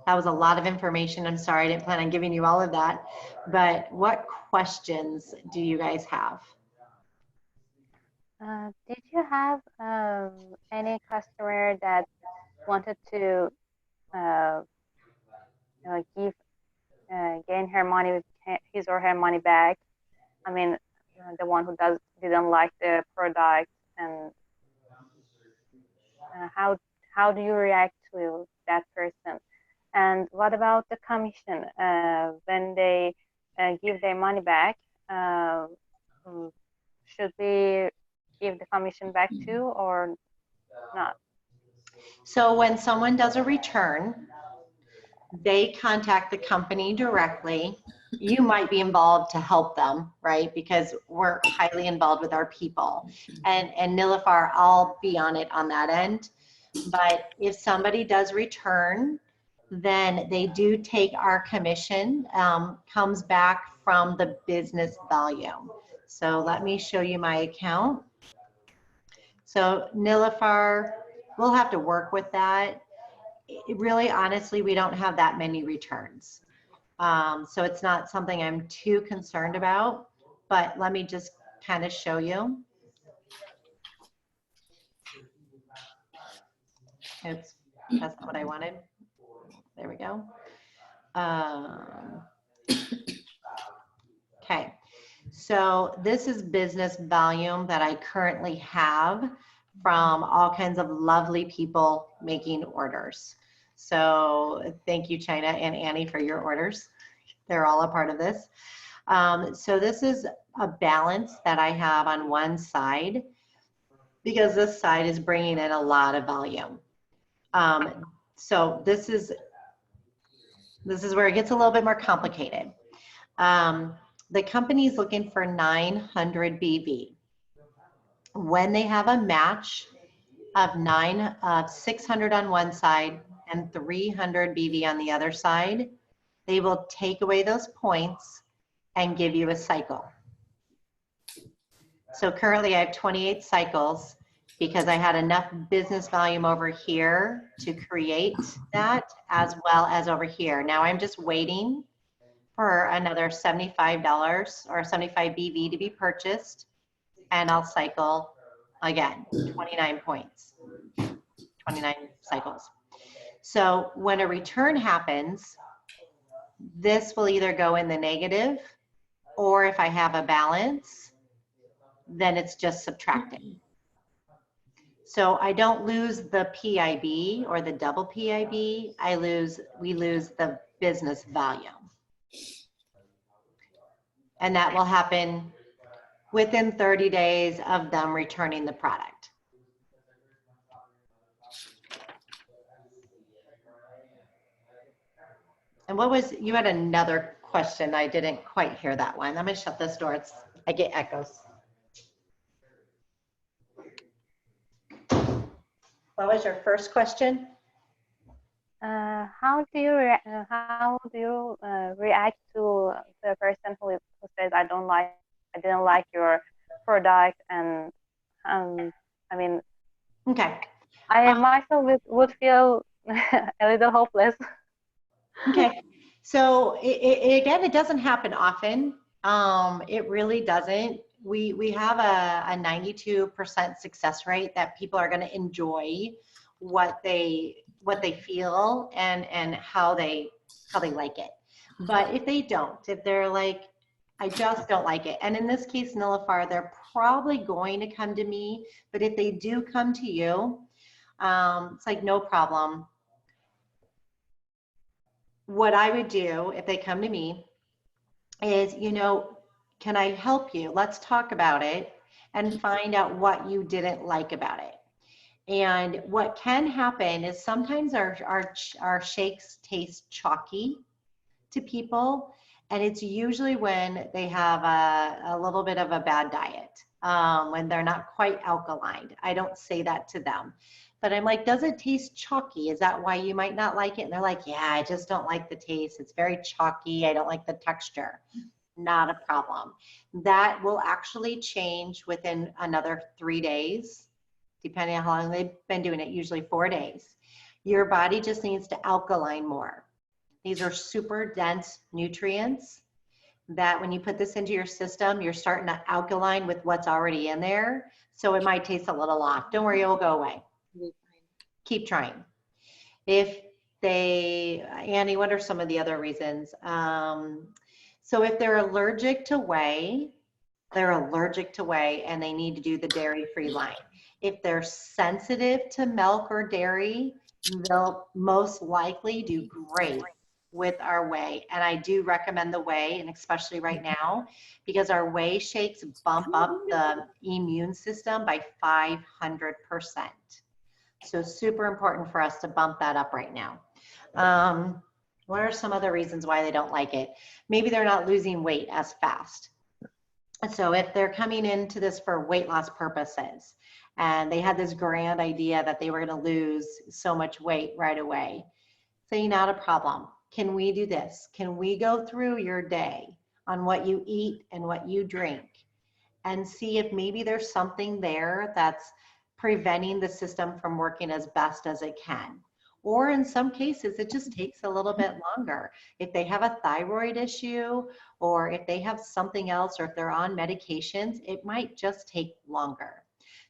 that was a lot of information. I'm sorry, I didn't plan on giving you all of that, but what questions do you guys have? Did you have any customer that wanted to gain her money, his or her money back? I mean, the one who didn't like the product, and how do you react to that person? And what about the commission? When they give their money back, should we give the commission back too or not? So when someone does a return, they contact the company directly. You might be involved to help them, right? Because we're highly involved with our people. And Nilüfer, I'll be on it on that end. But if somebody does return, then they do take our commission, comes back from the business volume. So let me show you my account. So Nilüfer, we'll have to work with that. Really, honestly, we don't have that many returns. So it's not something I'm too concerned about, but let me just kind of show you. Oops, that's not what I wanted. There we go. Okay, so this is business volume that I currently have from all kinds of lovely people making orders. So thank you, China and Annie, for your orders. They're all a part of this. So this is a balance that I have on one side because this side is bringing in a lot of volume. So this is where it gets a little bit more complicated. The company is looking for 900 BV. When they have a match of 600 on one side and 300 BV on the other side, they will take away those points and give you a cycle. So currently I have 28 cycles because I had enough business volume over here to create that as well as over here. Now I'm just waiting for another $75 or 75 BV to be purchased, and I'll cycle again, 29 points, 29 cycles. So when a return happens, this will either go in the negative, or if I have a balance, then it's just subtracting. So I don't lose the PIB or the double PIB, we lose the business volume. And that will happen within 30 days of them returning the product. And what was, you had another question. I didn't quite hear that one. I'm gonna shut this door. I get echoes. What was your first question? How do you react to the person who says I didn't like your product, and I mean, Okay. I myself would feel a little hopeless. Okay. So again, it doesn't happen often. It really doesn't. We have a 92% success rate that people are going to enjoy what they feel and how they like it. But if they don't, if they're like, I just don't like it. And in this case, Nilüfer, they're probably going to come to me, but if they do come to you, it's like, no problem. What I would do if they come to me is, can I help you? Let's talk about it and find out what you didn't like about it. And what can happen is sometimes our shakes taste chalky to people, and it's usually when they have a little bit of a bad diet, when they're not quite alkaline. I don't say that to them, but I'm like, does it taste chalky? Is that why you might not like it? And they're like, yeah, I just don't like the taste. It's very chalky. I don't like the texture. Not a problem. That will actually change within another 3 days, depending on how long they've been doing it, usually 4 days. Your body just needs to alkaline more. These are super dense nutrients that when you put this into your system, you're starting to alkaline with what's already in there. So it might taste a little off. Don't worry, it will go away. Keep trying. Annie, what are some of the other reasons? So if they're allergic to whey, and they need to do the dairy-free line. If they're sensitive to milk or dairy, they'll most likely do great with our whey. And I do recommend the whey, and especially right now, because our whey shakes bump up the immune system by 500%. So super important for us to bump that up right now. What are some other reasons why they don't like it? Maybe they're not losing weight as fast. So if they're coming into this for weight loss purposes, and they had this grand idea that they were going to lose so much weight right away, say, not a problem. Can we do this? Can we go through your day on what you eat and what you drink and see if maybe there's something there that's preventing the system from working as best as it can? Or in some cases, it just takes a little bit longer. If they have a thyroid issue, or if they have something else, or if they're on medications, it might just take longer.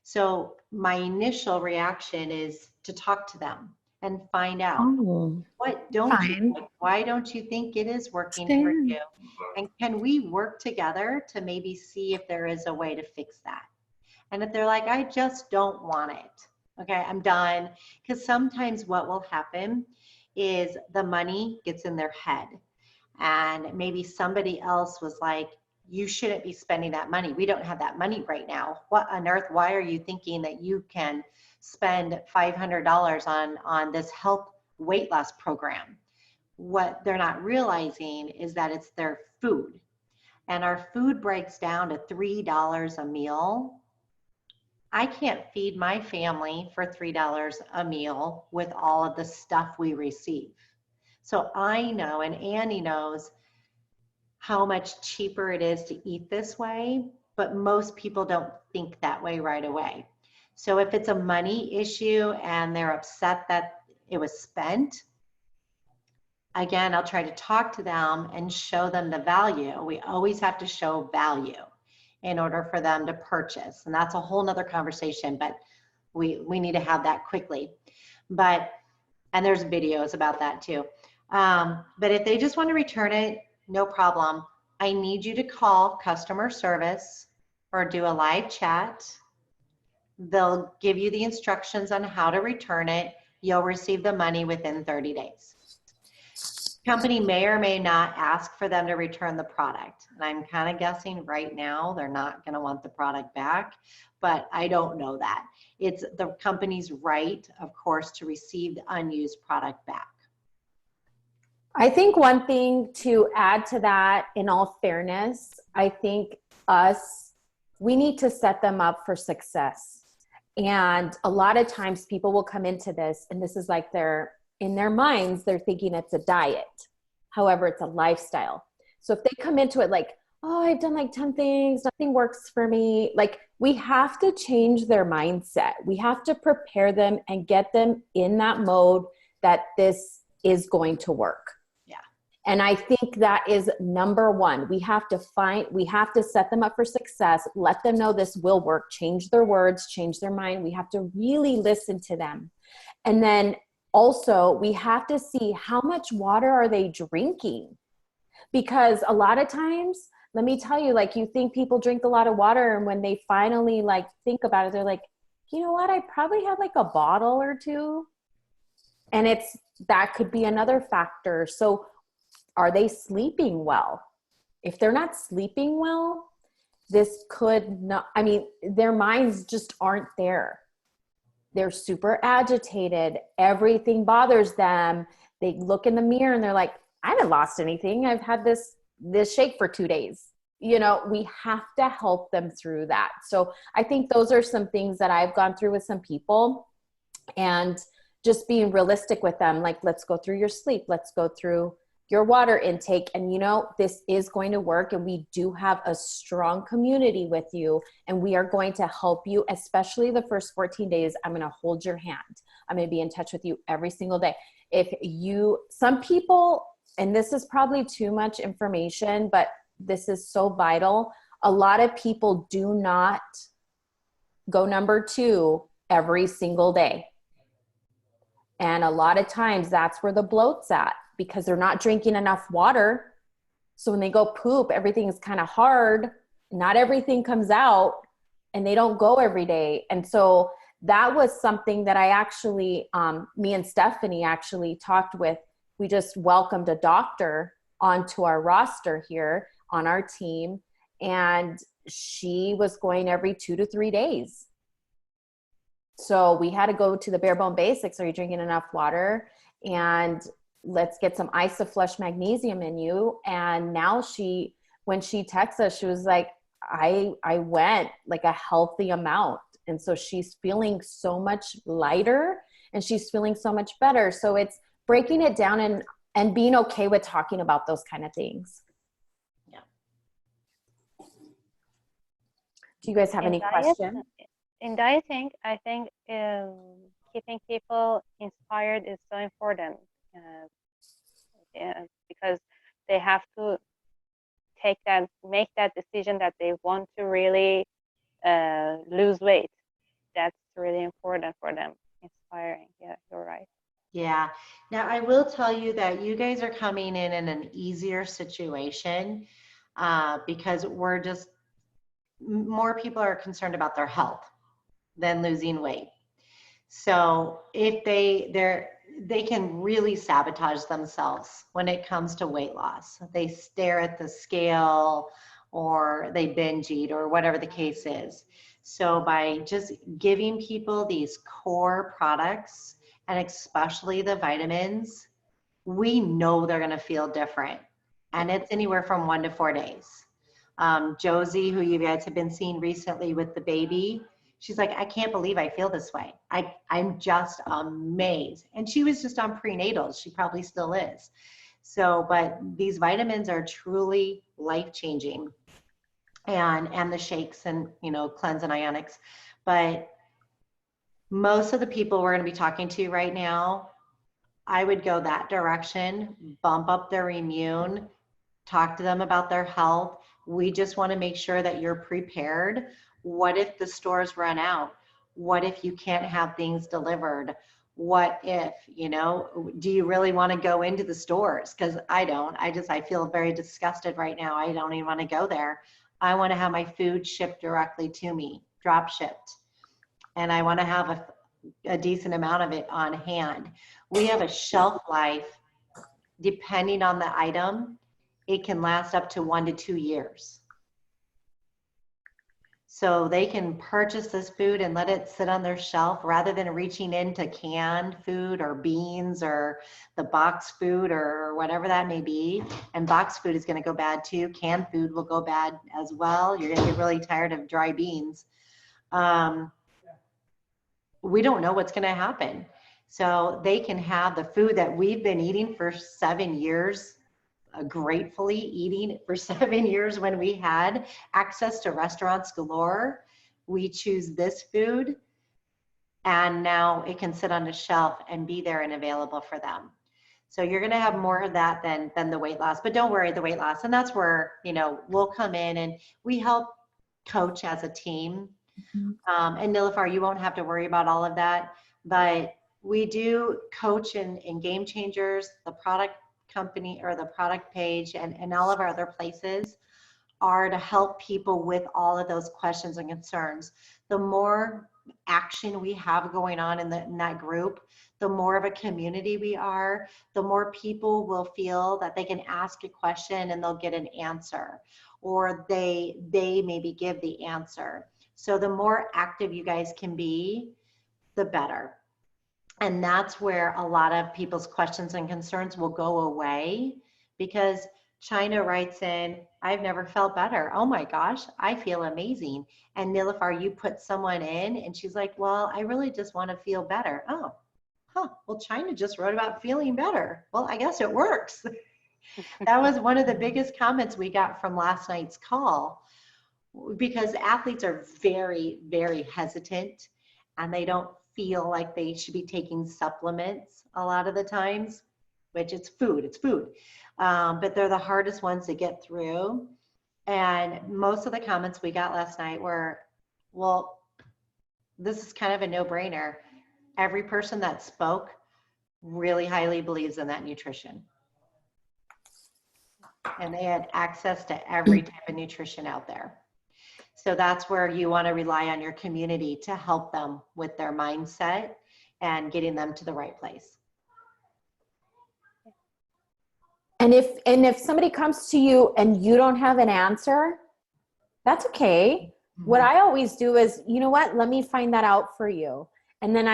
So my initial reaction is to talk to them and find out, what don't you like? Why don't you think it is working for you? And can we work together to maybe see if there is a way to fix that? And if they're like, I just don't want it, okay, I'm done. Because sometimes what will happen is the money gets in their head, and maybe somebody else was like, you shouldn't be spending that money. We don't have that money right now. What on earth? Why are you thinking that you can spend $500 on this health weight loss program? What they're not realizing is that it's their food. And our food breaks down to $3 a meal. I can't feed my family for $3 a meal with all of the stuff we receive. So I know, and Annie knows, how much cheaper it is to eat this way, but most people don't think that way right away. So if it's a money issue and they're upset that it was spent, again, I'll try to talk to them and show them the value. We always have to show value in order for them to purchase. And that's a whole nother conversation, but we need to have that quickly. And there's videos about that too. But if they just want to return it, no problem. I need you to call customer service or do a live chat. They'll give you the instructions on how to return it. You'll receive the money within 30 days. Company may or may not ask for them to return the product. And I'm kind of guessing right now they're not going to want the product back, but I don't know that. It's the company's right, of course, to receive the unused product back. I think one thing to add to that, in all fairness, I think we need to set them up for success. And a lot of times people will come into this, and this is like in their minds, they're thinking it's a diet. However, it's a lifestyle. So if they come into it like, oh, I've done like 10 things, nothing works for me. Like, we have to change their mindset. We have to prepare them and get them in that mode that this is going to work. And I think that is number one. We have to set them up for success, let them know this will work, change their words, change their mind. We have to really listen to them. And then also we have to see how much water are they drinking? Because a lot of times, let me tell you, like, you think people drink a lot of water, and when they finally like think about it, they're like, you know what? I probably had like a bottle or two. And that could be another factor. So are they sleeping well? If they're not sleeping well, this could not, their minds just aren't there. they're super agitated. Everything bothers them. They look in the mirror and they're like, I haven't lost anything. I've had this shake for 2 days. You know, we have to help them through that. So I think those are some things that I've gone through with some people, and just being realistic with them. Like, let's go through your sleep. Let's go through your water intake. And, you know, this is going to work. And we do have a strong community with you, and we are going to help you, especially the first 14 days. I'm going to hold your hand. I'm going to be in touch with you every single day. Some people, and this is probably too much information, but this is so vital. A lot of people do not go number 2 every single day. And a lot of times that's where the bloat's at, because they're not drinking enough water. So when they go poop, everything's kind of hard. Not everything comes out, and they don't go every day. And so that was something that I actually, me and Stephanie actually talked with. We just welcomed a doctor onto our roster here on our team, and she was going every 2 to 3 days. So we had to go to the bare bone basics. Are you drinking enough water? And let's get some Isoflush magnesium in you. And now when she texts us, she was like, I went like a healthy amount. And so she's feeling so much lighter, and she's feeling so much better. So it's breaking it down and being okay with talking about those kind of things. Yeah. Do you guys have any questions? In dieting, I think keeping people inspired is so important, because they have to make that decision that they want to really lose weight. That's really important for them. Inspiring. Yeah, you're right. Yeah. Now, I will tell you that you guys are coming in an easier situation because more people are concerned about their health than losing weight. So if they can really sabotage themselves when it comes to weight loss. They stare at the scale, or they binge eat, or whatever the case is. So by just giving people these core products, and especially the vitamins, we know they're going to feel different. And it's anywhere from 1 to 4 days. Josie, who you guys have been seeing recently with the baby, she's like, I can't believe I feel this way. I'm just amazed. And she was just on prenatals. She probably still is. So, but these vitamins are truly life-changing, and the shakes and, Cleanse and Ionics. But most of the people we're going to be talking to right now, I would go that direction, bump up their immune, talk to them about their health. We just want to make sure that you're prepared. What if the stores run out? What if you can't have things delivered? What if, do you really want to go into the stores? Because I don't. I feel very disgusted right now. I don't even want to go there. I want to have my food shipped directly to me, drop shipped. And I want to have a decent amount of it on hand. We have a shelf life, depending on the item, it can last up to 1 to 2 years. So they can purchase this food and let it sit on their shelf rather than reaching into canned food or beans or the box food or whatever that may be. And box food is going to go bad too. Canned food will go bad as well. You're going to get really tired of dry beans. We don't know what's going to happen. So they can have the food that we've been eating for 7 years, gratefully eating for 7 years when we had access to restaurants galore. We choose this food, and now it can sit on a shelf and be there and available for them. So you're going to have more of that than the weight loss, but don't worry, the weight loss. And that's where, we'll come in and we help coach as a team. And Nilüfer, you won't have to worry about all of that, but we do coach in Game Changers, the product company or the product page, and all of our other places are to help people with all of those questions and concerns. The more action we have going on in that group, the more of a community we are, the more people will feel that they can ask a question and they'll get an answer, or they maybe give the answer. So the more active you guys can be, the better. And that's where a lot of people's questions and concerns will go away, because China writes in, I've never felt better. Oh my gosh, I feel amazing. And Nilüfer, you put someone in and she's like, well, I really just want to feel better. Oh, well, China just wrote about feeling better. Well, I guess it works. That was one of the biggest comments we got from last night's call, because athletes are very, very hesitant and they don't feel like they should be taking supplements a lot of the times, which it's food. But they're the hardest ones to get through. And most of the comments we got last night were, well, this is kind of a no-brainer. Every person that spoke really highly believes in that nutrition. And they had access to every type of nutrition out there. So that's where you want to rely on your community to help them with their mindset and getting them to the right place. And if somebody comes to you and you don't have an answer, that's okay. What I always do is, you know what, let me find that out for you. And then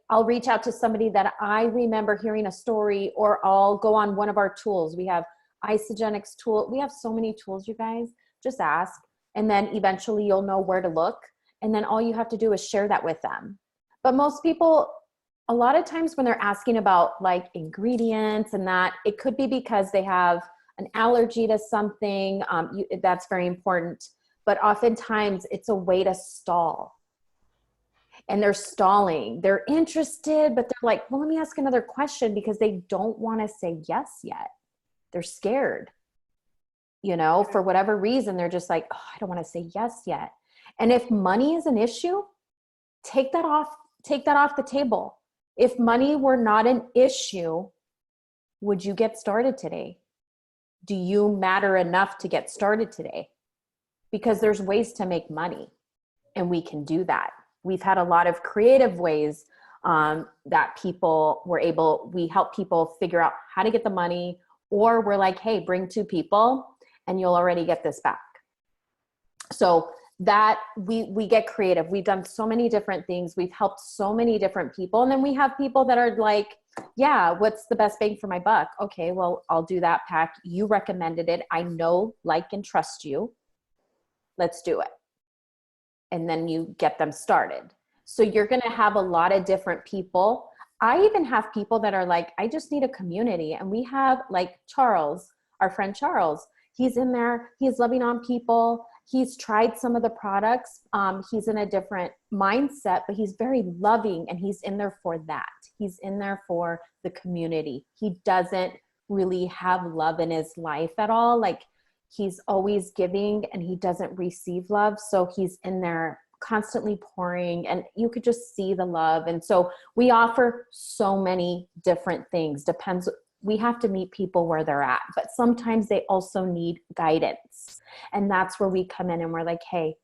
I'll reach out to somebody that I remember hearing a story, or I'll go on one of our tools. We have Isagenix tool. We have so many tools, you guys. Just ask. And then eventually you'll know where to look. And then all you have to do is share that with them. But most people, a lot of times when they're asking about like ingredients and that, it could be because they have an allergy to something. That's very important. But oftentimes it's a way to stall. And they're stalling. They're interested, but they're like, well, let me ask another question, because they don't want to say yes yet. They're scared. You know, for whatever reason, they're just like, oh, I don't want to say yes yet. And if money is an issue, take that off the table. If money were not an issue, would you get started today? Do you matter enough to get started today? Because there's ways to make money, and we can do that. We've had a lot of creative ways that we help people figure out how to get the money, or we're like, hey, bring 2 people and you'll already get this back. So that we get creative. We've done so many different things. We've helped so many different people. And then we have people that are like, yeah, what's the best bang for my buck? Okay, well, I'll do that pack. You recommended it. I know, like, and trust you. Let's do it. And then you get them started. So you're going to have a lot of different people. I even have people that are like, I just need a community. And we have like Charles, our friend Charles. He's in there. He's loving on people. He's tried some of the products. He's in a different mindset, but he's very loving, and he's in there for that. He's in there for the community. He doesn't really have love in his life at all. Like, he's always giving and he doesn't receive love. So he's in there constantly pouring, and you could just see the love. And so we offer so many different things. Depends. We have to meet people where they're at, but sometimes they also need guidance. And that's where we come in and we're like, hey,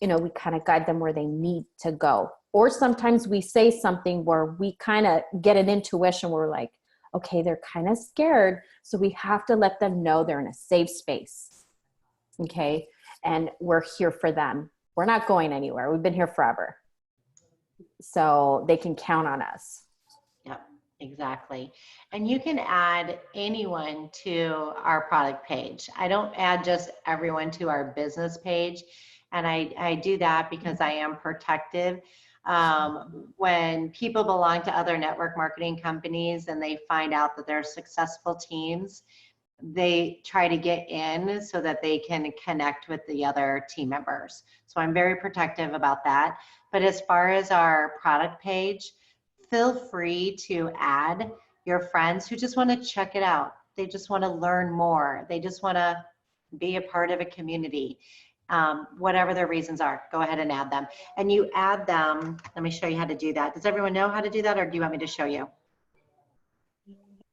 you know, we kind of guide them where they need to go. Or sometimes we say something where we kind of get an intuition where we're like, okay, they're kind of scared. So we have to let them know they're in a safe space. Okay. And we're here for them. We're not going anywhere. We've been here forever. So they can count on us. Yep, exactly. And you can add anyone to our product page. I don't add just everyone to our business page. And I do that because I am protective. When people belong to other network marketing companies and they find out that they're successful teams, they try to get in so that they can connect with the other team members. So I'm very protective about that. But as far as our product page, feel free to add your friends who just want to check it out. They just want to learn more. They just want to be a part of a community. Whatever their reasons are, go ahead and add them. And you add them, let me show you how to do that. Does everyone know how to do that, or do you want me to show you?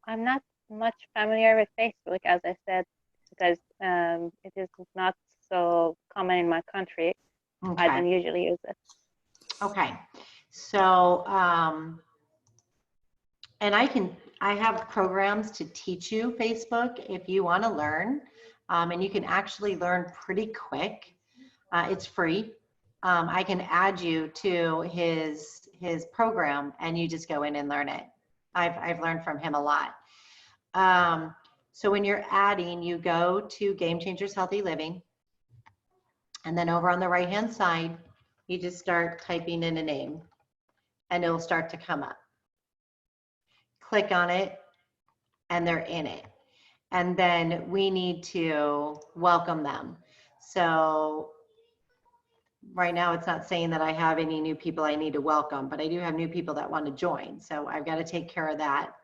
I'm not much familiar with Facebook, as I said, because it is not so common in my country. Okay. I don't usually use it. Okay. So, and I have programs to teach you Facebook if you want to learn. And you can actually learn pretty quick. It's free. I can add you to his his program and you just go in and learn it. I've learned from him a lot. So when you're adding, you go to Game Changers Healthy Living, and then over on the right-hand side, you just start typing in a name and it'll start to come up. Click on it and they're in it. And then we need to welcome them. So right now it's not saying that I have any new people I need to welcome, but I do have new people that want to join. So I've got to take care of that.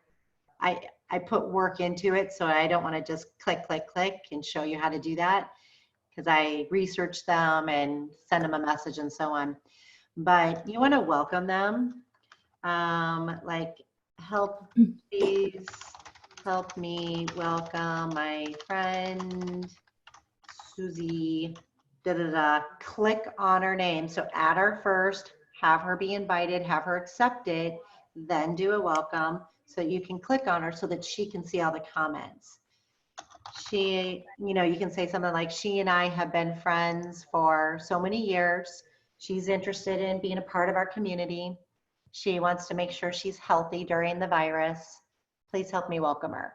I put work into it, so I don't want to just click, click, click and show you how to do that, because I research them and send them a message and so on. But you want to welcome them, like please help me welcome my friend Susie, da da da. Click on her name. So add her first, have her be invited, have her accept it, then do a welcome. So you can click on her so that she can see all the comments. She, you know, you can say something like, she and I have been friends for so many years. She's interested in being a part of our community. She wants to make sure she's healthy during the virus. Please help me welcome her.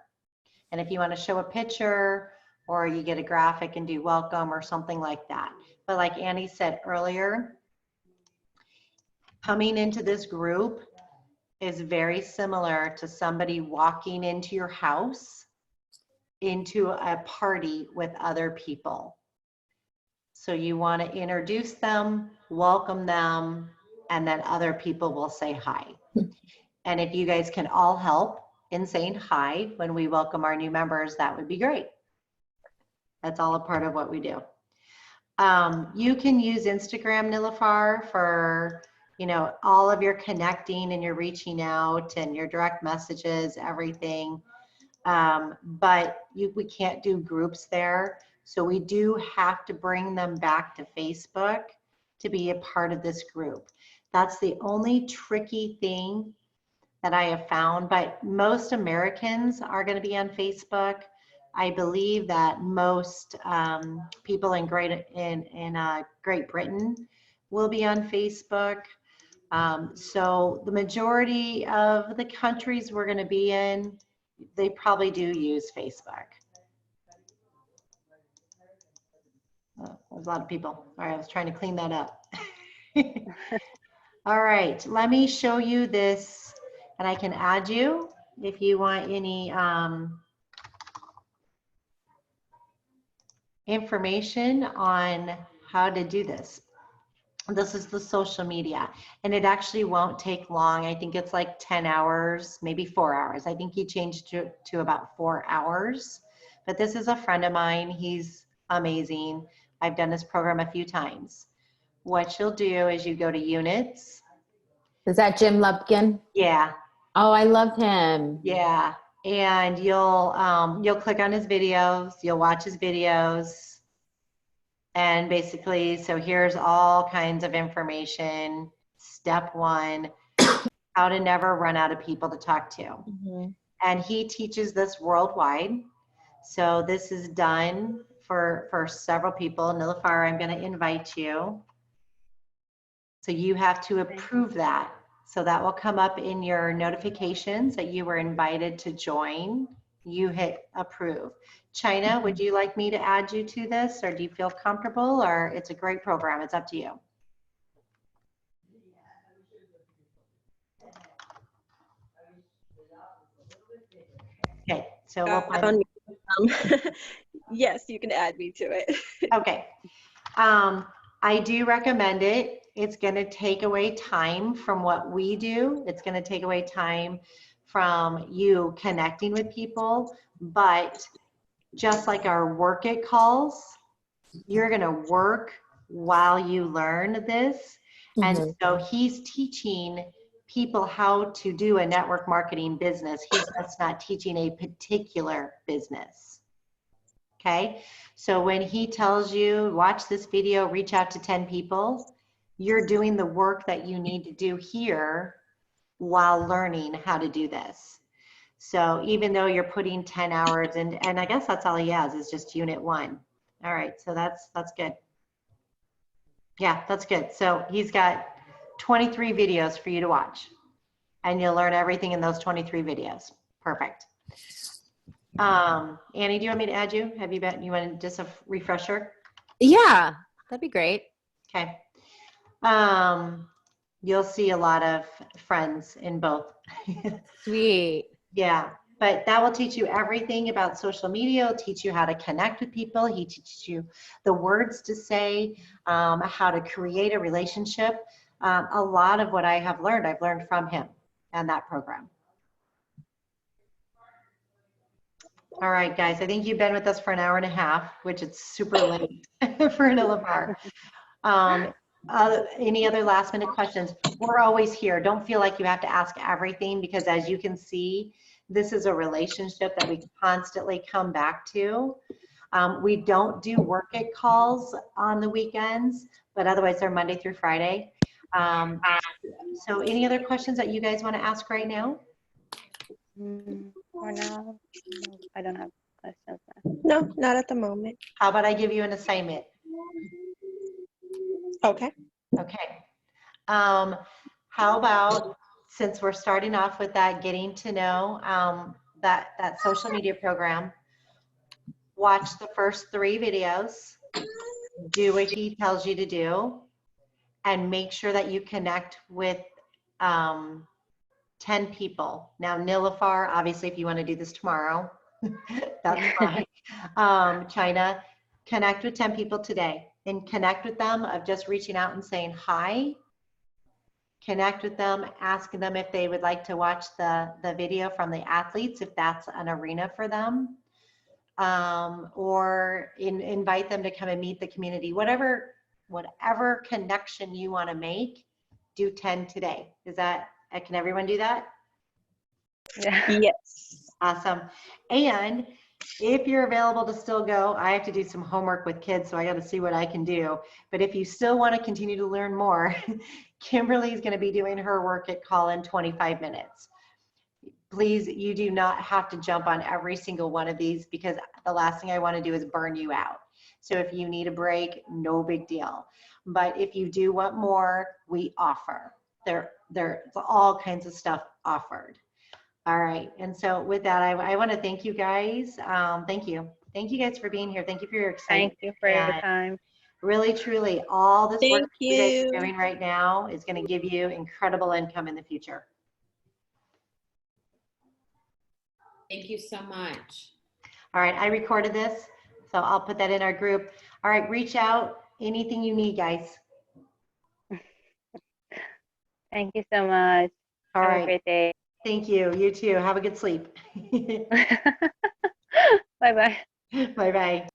And if you want to show a picture or you get a graphic and do welcome or something like that. But like Annie said earlier, coming into this group is very similar to somebody walking into your house into a party with other people. So you want to introduce them, welcome them, and then other people will say hi. And if you guys can all help in saying hi when we welcome our new members, that would be great. That's all a part of what we do. You can use Instagram, Nilüfer, for, you know, all of your connecting and your reaching out and your direct messages, everything. But we can't do groups there. So we do have to bring them back to Facebook to be a part of this group. That's the only tricky thing that I have found, but most Americans are going to be on Facebook. I believe that most people in Great Britain will be on Facebook. So the majority of the countries we're going to be in, they probably do use Facebook. Oh, there's a lot of people. All right, I was trying to clean that up. All right, let me show you this, and I can add you if you want any information on how to do this. This is the social media, and it actually won't take long. I think it's like 10 hours, maybe 4 hours. I think he changed to about 4 hours, but this is a friend of mine. He's amazing. I've done this program a few times. What you'll do is you go to units. Is that Jim Lupkin? Yeah. Oh, I love him. Yeah. And you'll click on his videos, you'll watch his videos. And basically, so here's all kinds of information. Step 1, how to never run out of people to talk to. Mm-hmm. And he teaches this worldwide. So this is done for several people. Nilüfer, I'm going to invite you. So you have to approve that. So that will come up in your notifications that you were invited to join. You hit approve. China, would you like me to add you to this, or do you feel comfortable, or it's a great program? It's up to you. Okay, so we'll find Yes, you can add me to it. okay. I do recommend it. It's going to take away time from what we do. It's going to take away time from you connecting with people, but just like our work it calls, you're going to work while you learn this. And so he's teaching people how to do a network marketing business. He's just not teaching a particular business. Okay. So when he tells you, watch this video, reach out to 10 people, you're doing the work that you need to do here while learning how to do this. So even though you're putting 10 hours in, and I guess that's all he has is just unit 1. All right, so that's good. Yeah, that's good. So he's got 23 videos for you to watch. And you'll learn everything in those 23 videos. Perfect. Annie, do you want me to add you? You want just a refresher? Yeah, that'd be great. Okay. You'll see a lot of friends in both. Sweet. Yeah, but that will teach you everything about social media. It'll teach you how to connect with people. He teaches you the words to say, how to create a relationship. A lot of what I have learned, I've learned from him and that program. All right, guys, I think you've been with us for an hour and a half, which is super late for Niloufar. Any other last minute questions? We're always here. Don't feel like you have to ask everything, because as you can see, this is a relationship that we constantly come back to. We don't do work it calls on the weekends, but otherwise they're Monday through Friday. So any other questions that you guys want to ask right now? For now, no, I don't have questions now. No, not at the moment. How about I give you an assignment? Okay. Okay. How about, since we're starting off with that getting to know that social media program, watch the first 3 videos, do what he tells you to do, and make sure that you connect with 10 people. Now, Niloufar, obviously, if you want to do this tomorrow, that's fine. China, connect with 10 people today, and connect with them of just reaching out and saying hi. Connect with them, asking them if they would like to watch the video from the athletes, if that's an arena for them, or invite them to come and meet the community. Whatever connection you want to make, do 10 today. Can everyone do that? Yeah. Yes. Awesome. And if you're available to still go, I have to do some homework with kids, so I got to see what I can do. But if you still want to continue to learn more, Kimberly is going to be doing her work at call in 25 minutes. Please, you do not have to jump on every single one of these, because the last thing I want to do is burn you out. So if you need a break, no big deal. But if you do want more, we offer. There's all kinds of stuff offered. All right. And so with that, I want to thank you guys. Thank you. Thank you guys for being here. Thank you for your excitement. Thank you for your And time. really, truly, all this work Thank that you guys you. are doing right now is going to give you incredible income in the future. Thank you so much. All right. I recorded this, so I'll put that in our group. All right. Reach out. Anything you need, guys. Thank you so much. All Have a right. great day. Thank you. You too. Have a good sleep. Bye-bye. Bye-bye.